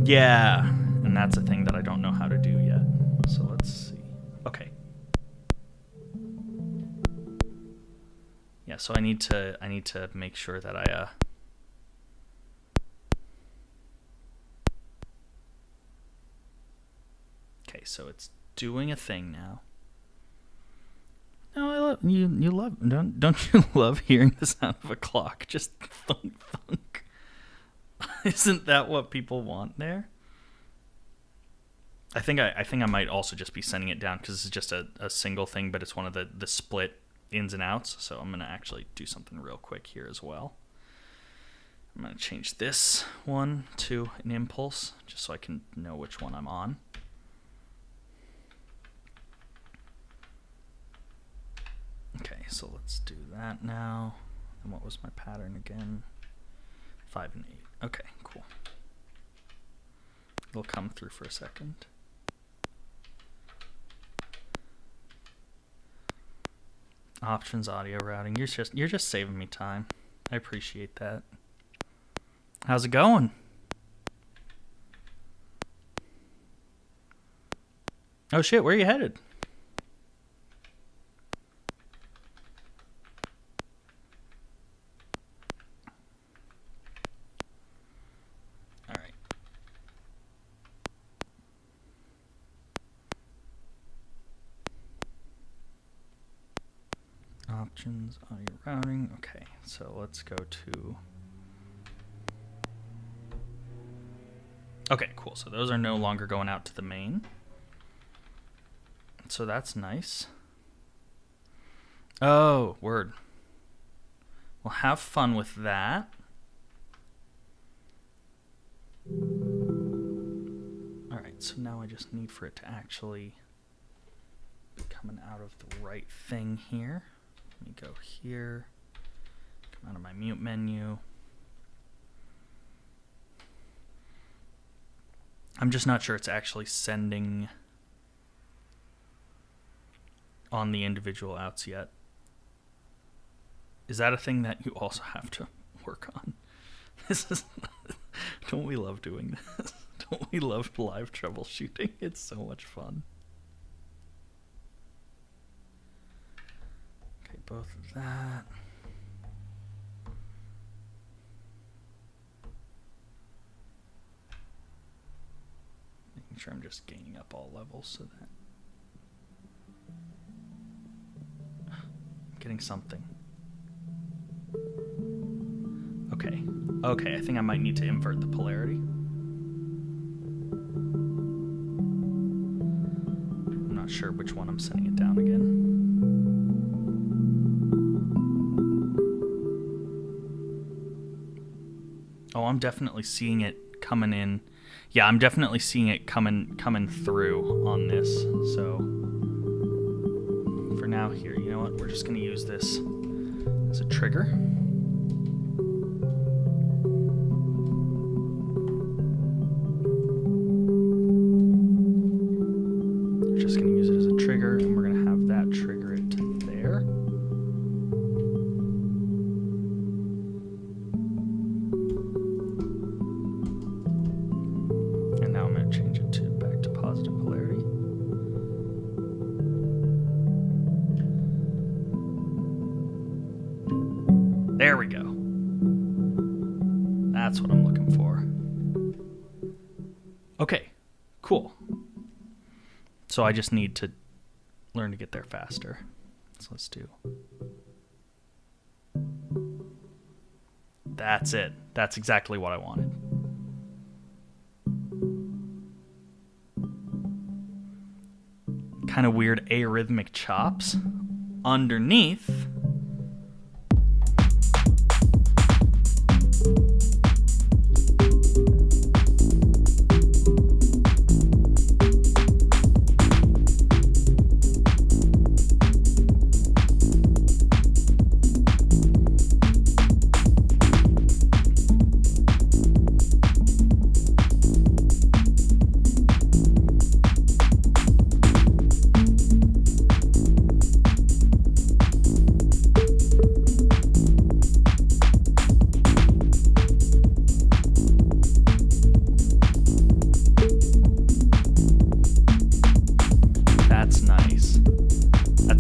Yeah, and that's a thing that I don't know how to do yet. So let's see. Okay. Yeah, so I need to make sure that I Okay, so it's doing a thing now. No, I love you love don't you love hearing the sound of a clock just thunk thunk? Isn't that what people want there? I think I might also just be sending it down because this is just a single thing, but it's one of the split ins and outs. So I'm going to actually do something real quick here as well. I'm going to change this one to an impulse just so I can know which one I'm on. Okay, so let's do that now. And what was my pattern again? 5 and 8. Okay, cool. It'll come through for a second. Options, audio routing. You're just saving me time. I appreciate that. How's it going? Oh shit, where are you headed? Options, audio routing. Okay, so let's go to. Okay, cool. So those are no longer going out to the main. So that's nice. Oh, word. Well, have fun with that. All right, so now I just need for it to actually be coming out of the right thing here. Let me go here, Come out of my mute menu. I'm just not sure it's actually sending on the individual outs yet. Is that a thing that you also have to work on? This is don't we love doing this? Don't we love live troubleshooting? It's so much fun. Okay, both of that. Making sure I'm just gaining up all levels so that I'm getting something. Okay. Okay, I think I might need to invert the polarity. I'm not sure which one I'm setting it down again. Oh, I'm definitely seeing it coming in. Yeah, I'm definitely seeing it coming through on this. So for now here, you know what? We're just going to use this as a trigger. There we go. That's what I'm looking for. Okay, cool. So I just need to learn to get there faster. So let's do. That's it. That's exactly what I wanted. Kind of weird arrhythmic chops underneath.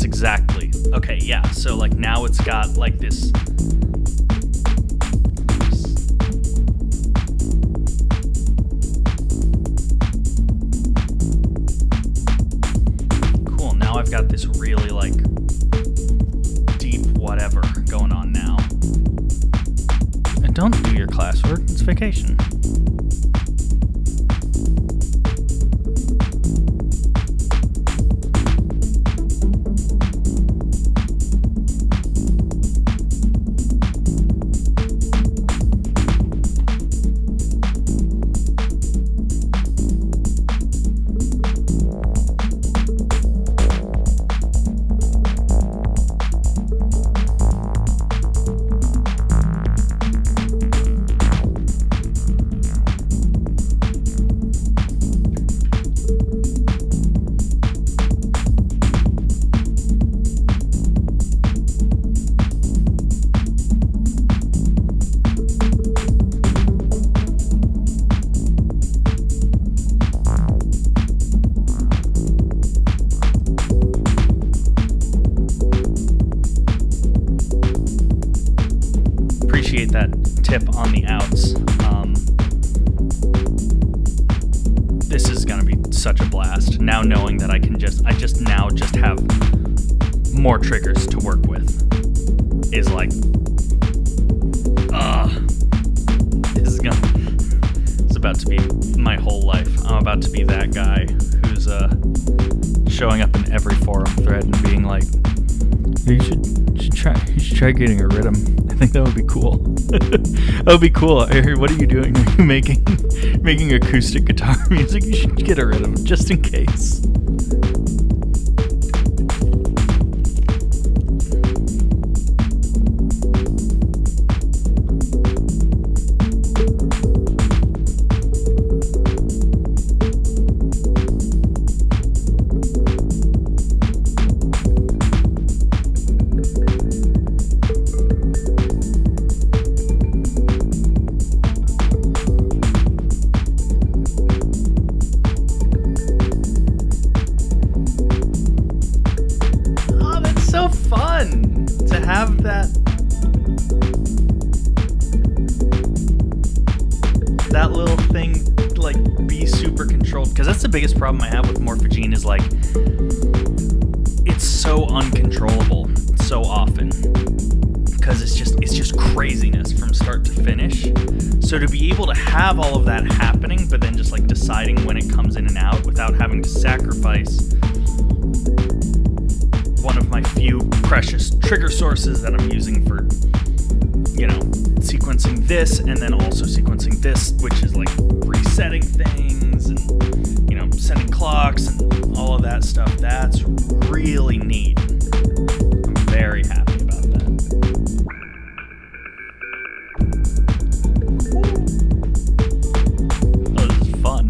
Exactly. Okay, yeah. So like now it's got like this. Cool. Now I've got this really like deep whatever going on now. And don't do your classwork. It's vacation. That tip on the outs. This is gonna be such a blast. Now knowing that I just have more triggers to work with is like, it's about to be my whole life. I'm about to be that guy who's showing up in every forum thread and being like, you should try getting a Rytm. I think that would be cool. That would be cool. I heard, what are you doing? Are you making acoustic guitar music? You should get a Rytm, just in case. have that little thing like be super controlled, because that's the biggest problem I have with Morphogene is like it's so uncontrollable so often, because it's just craziness from start to finish. So to be able to have all of that happening, but then just like deciding when it comes in and out without having to sacrifice one of my few precious trigger sources that I'm using for, you know, sequencing this and then also sequencing this, which is like resetting things and, you know, setting clocks and all of that stuff. That's really neat. I'm very happy about that. Oh, this is fun.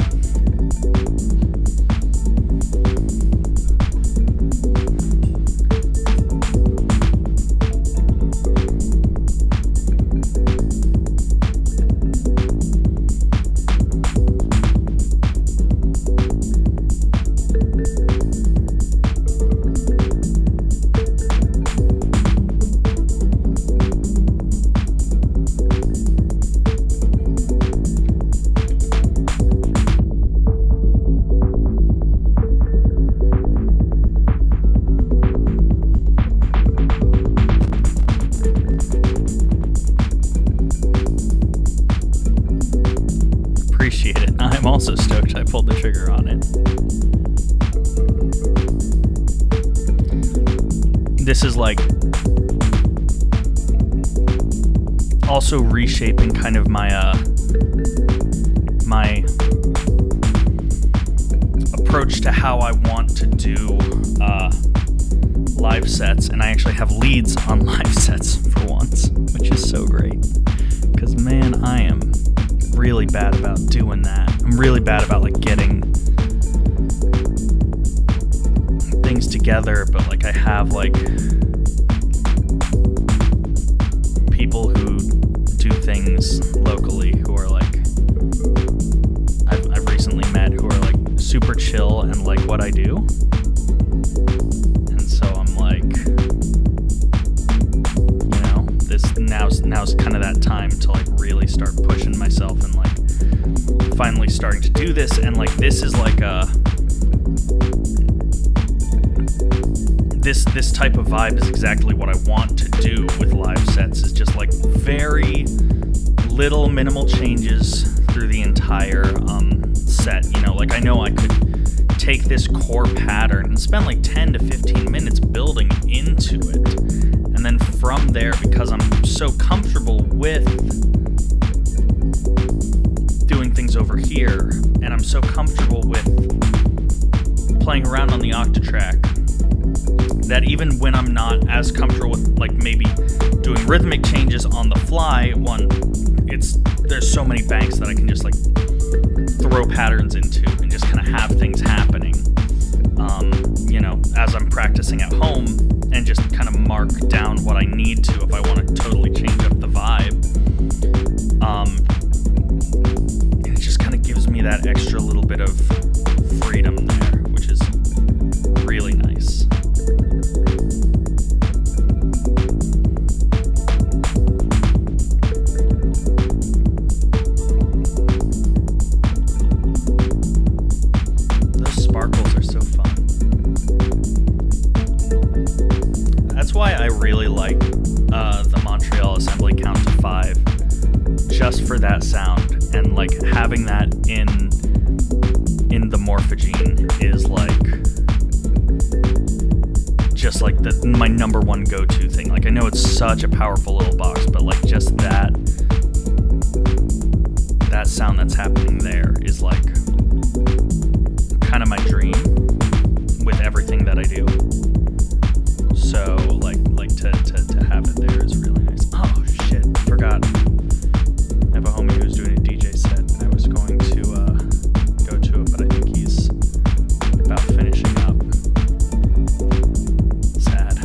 Appreciate it. I'm also stoked I pulled the trigger on it. This is like also reshaping kind of my my approach to how I want to do live sets, and I actually have leads on live sets for once, which is so great, because man, I am really bad about doing that. I'm really bad about like getting things together, but like I have like people who do things locally who are like I've recently met who are like super chill and like what I do, and so I'm like, you know, this now's kind of that time to like really start pushing myself and like finally starting to do this. And like this is like this type of vibe is exactly what I want to do with live sets, is just like very little minimal changes through the entire set. You know, like I know I could take this core pattern and spend like 10 to 15 minutes building into it, and then from there, because I'm so comfortable with doing things over here, and I'm so comfortable with playing around on the Octatrack, that even when I'm not as comfortable with like maybe doing rhythmic changes on the fly, there's so many banks that I can just like throw patterns into and just kind of have things happening, you know, as I'm practicing at home, and just kind of mark down what I need to if I want to totally change up the vibe. And it just kind of gives me that extra little bit of freedom there, which is really nice. Those sparkles are so fun. That's why I really like the Montreal assembly count to 5, just for that sound, and like having that in the Morphogene is like just like my number one go-to thing. Like I know it's such a powerful little box, but like just that sound that's happening there is like kind of my dream with everything that I do. So like to have it there is really nice. Oh shit, forgot. I have a homie who's doing a DJ set, and I was going to go to it, but I think he's about finishing up. Sad.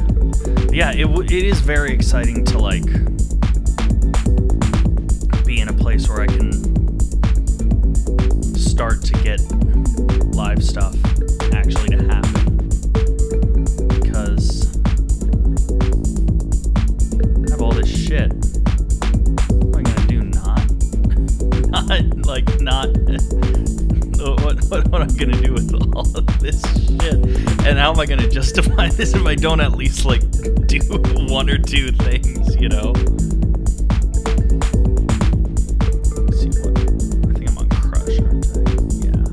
But yeah, it is very exciting to like be in a place where I can start to get live stuff actually to happen, because shit. What am I gonna do? Not. What I'm gonna do with all of this shit? And how am I gonna justify this if I don't at least like do one or two things, you know? Let's see what. I think I'm on Crush, aren't I? Yeah.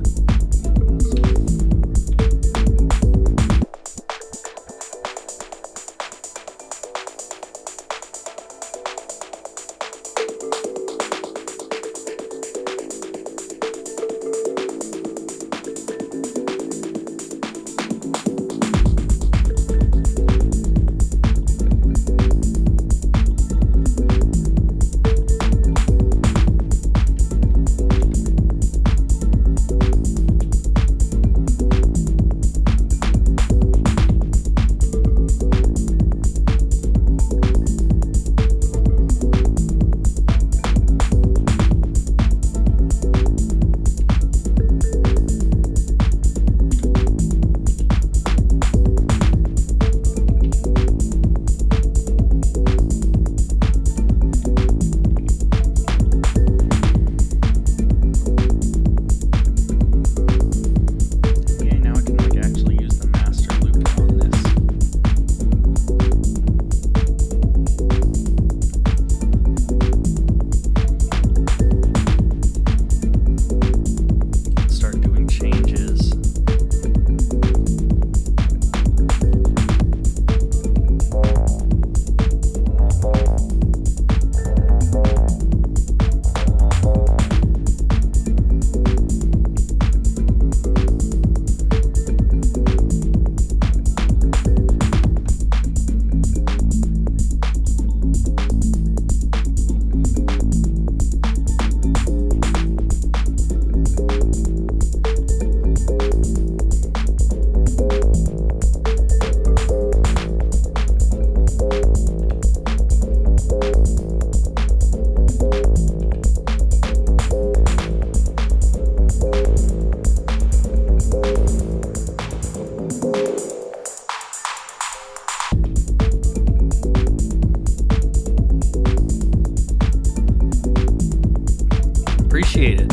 Appreciate it.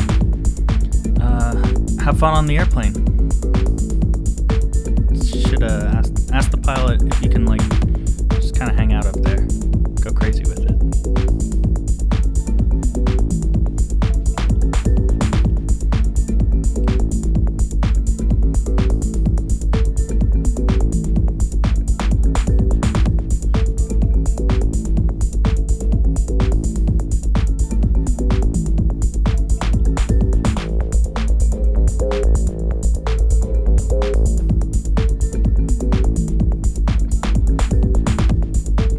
Have fun on the airplane. Should ask the pilot if you can like just kind of hang out up there. Go crazy with it.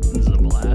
This is a blast.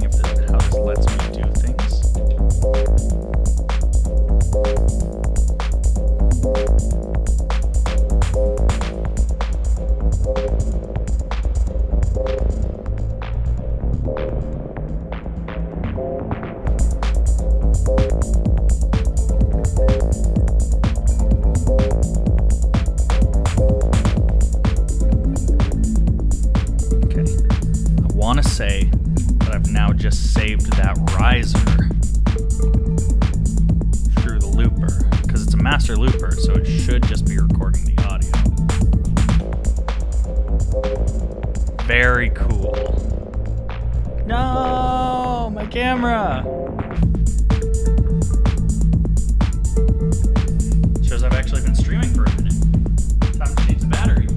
seeing if how this lets me do things. Want to say that I've now just saved that riser through the looper, because it's a master looper, so it should just be recording the audio. Very cool. No, my camera! Shows I've actually been streaming for a minute. Time to change the battery.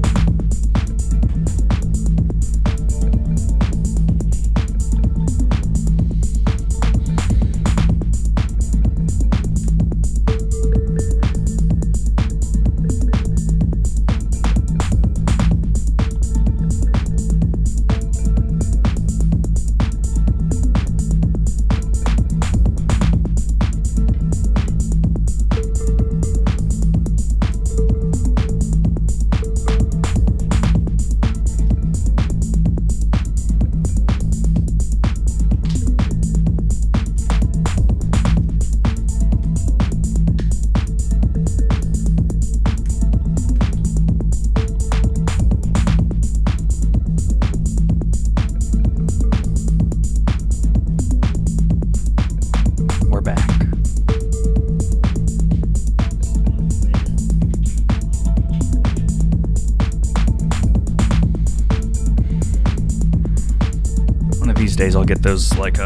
These days I'll get those like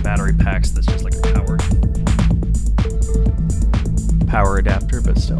battery packs that's just like a power adapter, but still.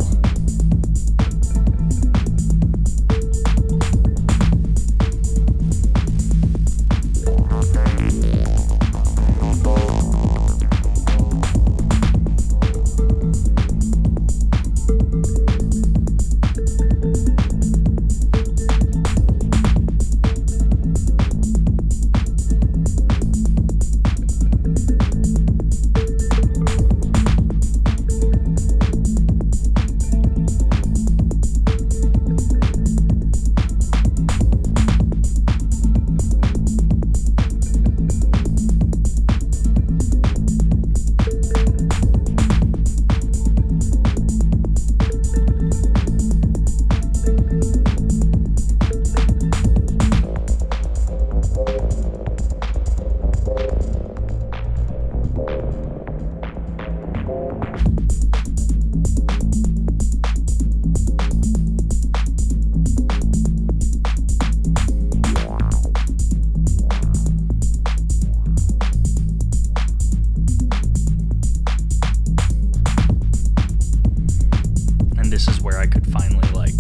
This is where I could finally like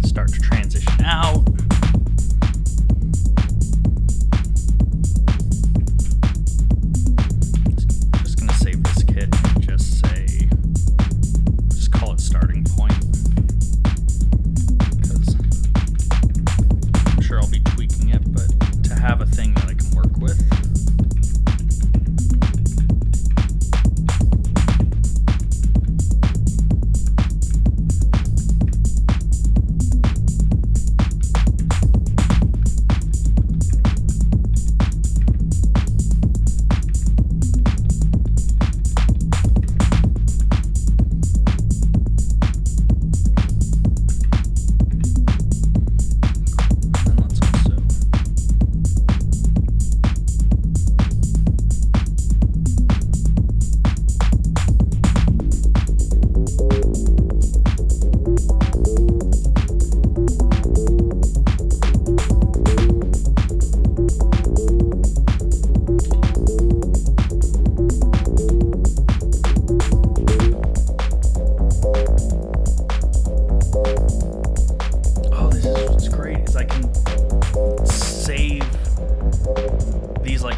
start to transition out. Just gonna save this kit and just call it starting point, because I'm sure I'll be tweaking it, but to have a thing that I can work with.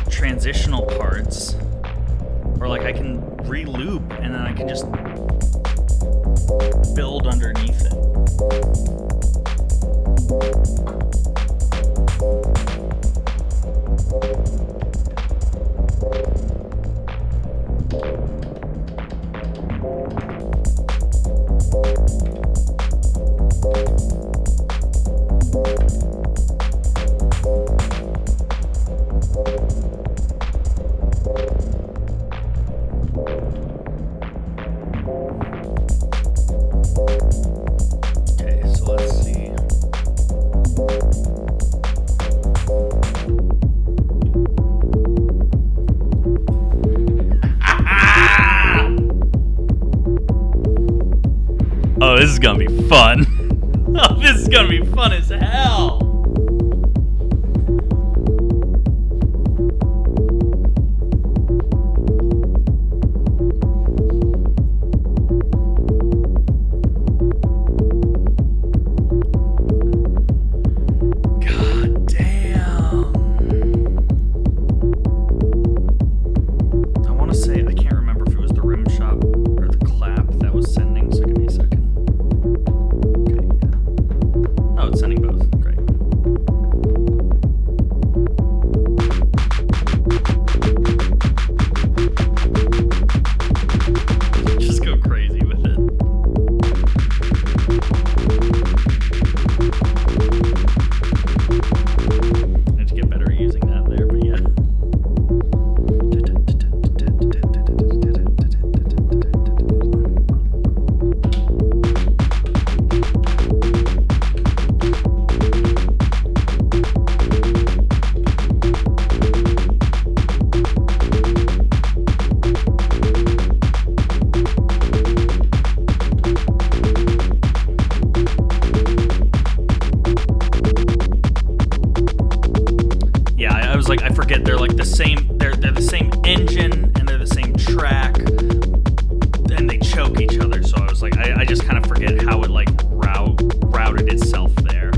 Transitional parts, or like I can re-loop and then I can just build underneath it. Okay, so let's see. Oh, this is gonna be fun. Oh, this is gonna be fun as hell. God damn. I want to say, I can't remember if it was the rim shot or the clap that was sending, so give me a second. Okay, yeah. Oh, it's sending both. Great. Just go crazy with it. I need to get better at using that there, but yeah. Yeah, I was like, I forget, they're like the same, they're the same engine and they're the same track and they choke each other, so I was like, I just kind of forget how it like routed itself there.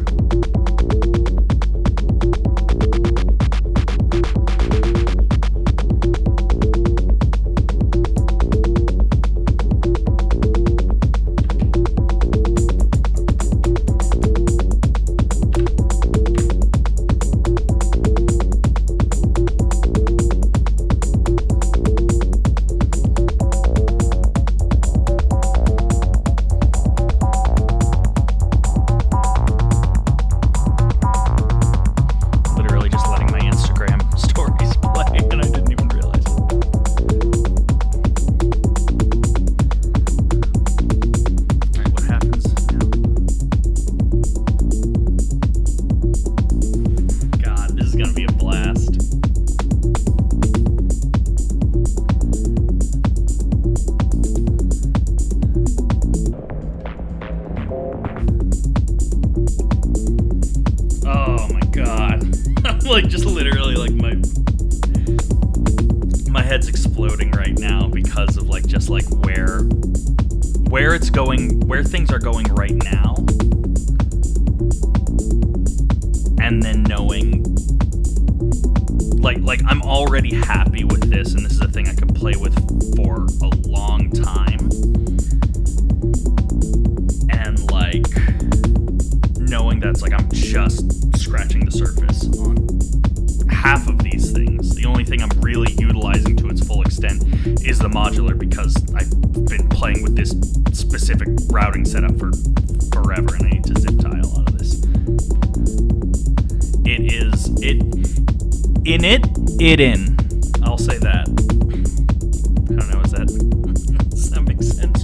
Literally just letting my Instagram stories play and I didn't even realize it. Alright, what happens now? God, this is gonna be a blast. Oh my god. I'm like just literally like my head's exploding right now because of like just like where it's going, where things are going right now. And then knowing like I'm already happy with this and this is a thing I could play with for a long time. And like knowing that's like I'm just scratching the surface on half of these things. The only thing I'm really utilizing to its full extent is the modular because I've been playing with this specific routing setup for forever and I need to zip tie a lot of this. I'll say that. I don't know, does that make sense?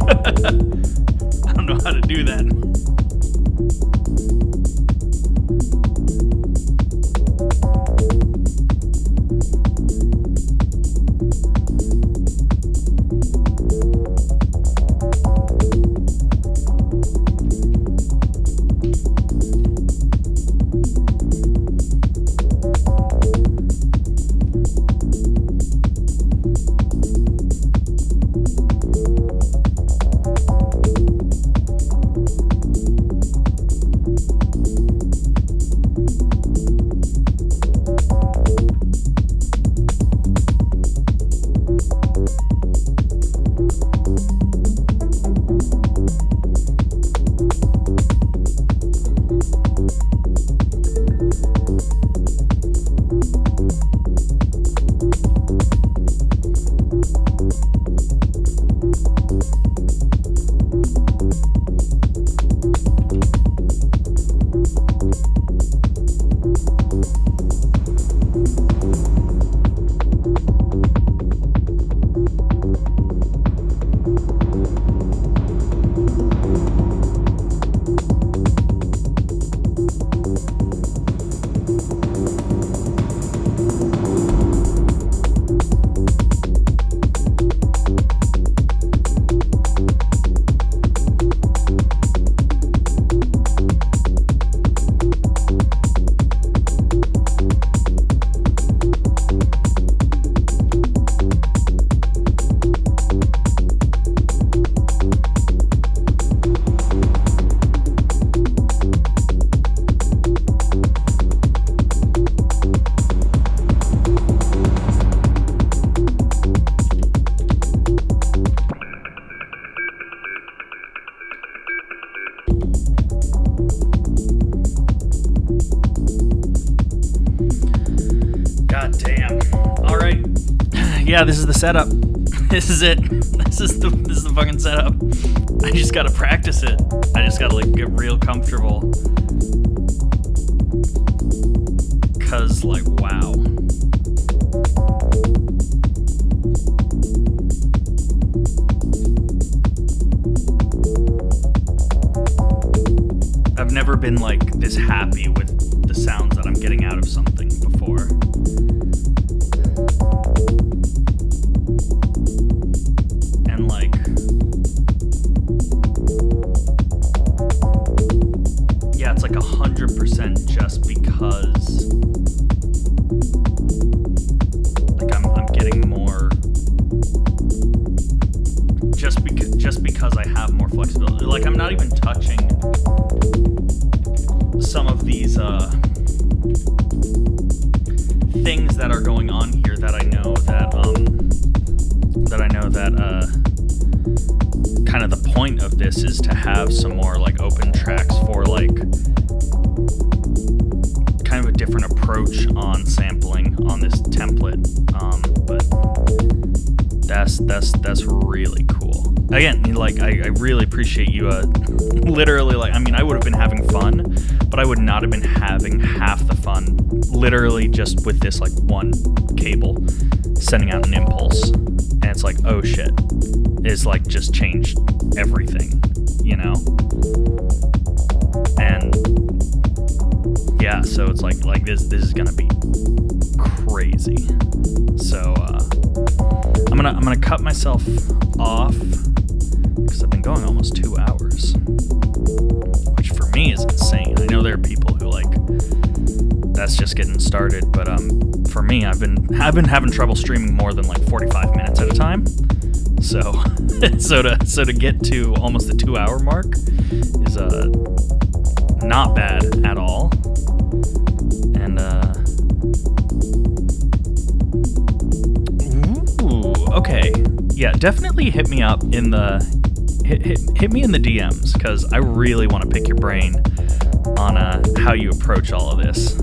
I don't know how to do that. Yeah, this is the setup. This is it. This is the fucking setup. I just gotta practice it. I just gotta like get real comfortable. Cause like, wow. I've never been like this happy with the sounds that I'm getting out of something before. And like, yeah, it's like 100% just because like I'm getting more just because I have more flexibility. Like I'm not even touching some of these things that are going on here that I know that kind of the point of this is to have some more like open tracks for like kind of a different approach on sampling on this template. But that's really cool. Again, like I really appreciate you literally, like, I mean, I would have been having fun, but I would not have been having half the fun literally just with this like one cable sending out an impulse, and it's like, oh shit, it's like just changed everything, you know? And yeah, so it's like this is gonna be crazy. So I'm gonna cut myself off because I've been going almost 2 hours, which for me is insane. I know there are people who like that's just getting started, but for me, I've been having trouble streaming more than like 45 minutes at a time. So so to get to almost the 2 hour mark is not bad at all. And ooh, okay, yeah, definitely hit me up in the hit me in the DMs, because I really want to pick your brain on how you approach all of this.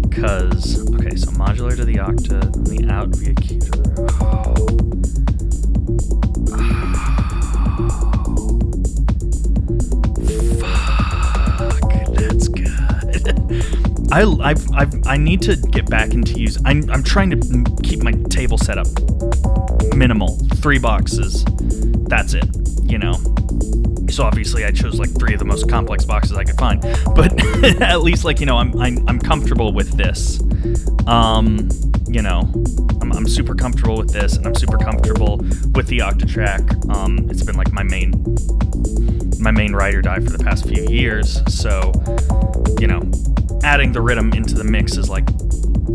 Because okay, so modular to the octa, and the out via Q to the fuck, that's good. I need to get back into use. I'm trying to keep my table setup minimal, 3 boxes. That's it, you know. So obviously I chose like 3 of the most complex boxes I could find, but at least, like, you know, I'm comfortable with this. You know, I'm super comfortable with this, and I'm super comfortable with the Octatrack. It's been like my main ride or die for the past few years. So, you know, adding the Rytm into the mix is like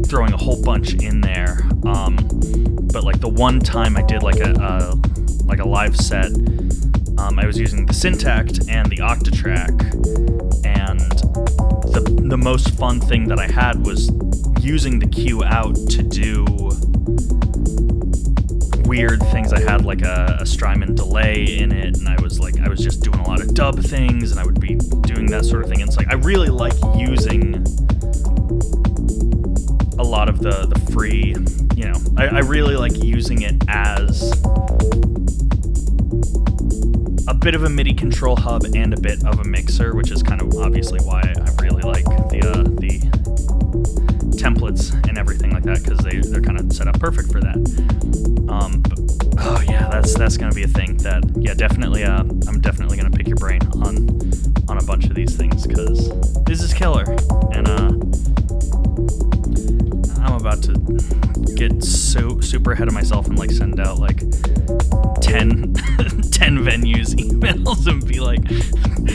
throwing a whole bunch in there. But like the one time I did like a live set, I was using the Syntact and the Octatrack, and the most fun thing that I had was using the cue out to do weird things. I had like a Strymon delay in it, and I was just doing a lot of dub things, and I would be doing that sort of thing. And it's like I really like using a lot of the free, you know, I really like using it as a bit of a MIDI control hub and a bit of a mixer, which is kind of obviously why I really like the templates and everything like that, because they're kind of set up perfect for that. But, oh yeah, that's gonna be a thing that, yeah, definitely. I'm definitely gonna pick your brain on a bunch of these things, because this is killer, and I'm about to get so super ahead of myself and like send out like 10 venues emails and be like,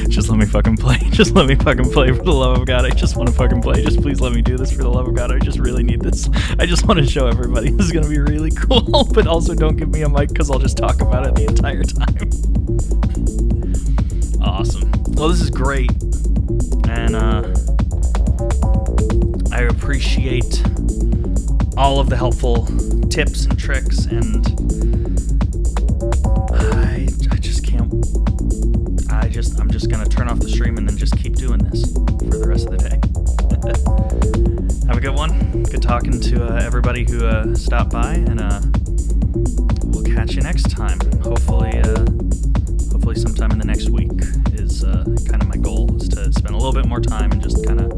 just let me fucking play. Just let me fucking play, for the love of God. I just want to fucking play. Just please let me do this, for the love of God. I just really need this. I just want to show everybody this is going to be really cool, but also don't give me a mic because I'll just talk about it the entire time. Awesome. Well, this is great. And I appreciate all of the helpful tips and tricks, and I'm just gonna turn off the stream and then just keep doing this for the rest of the day. Have a good one. Good talking to everybody who stopped by, and we'll catch you next time. Hopefully sometime in the next week is kind of my goal, is to spend a little bit more time and just kind of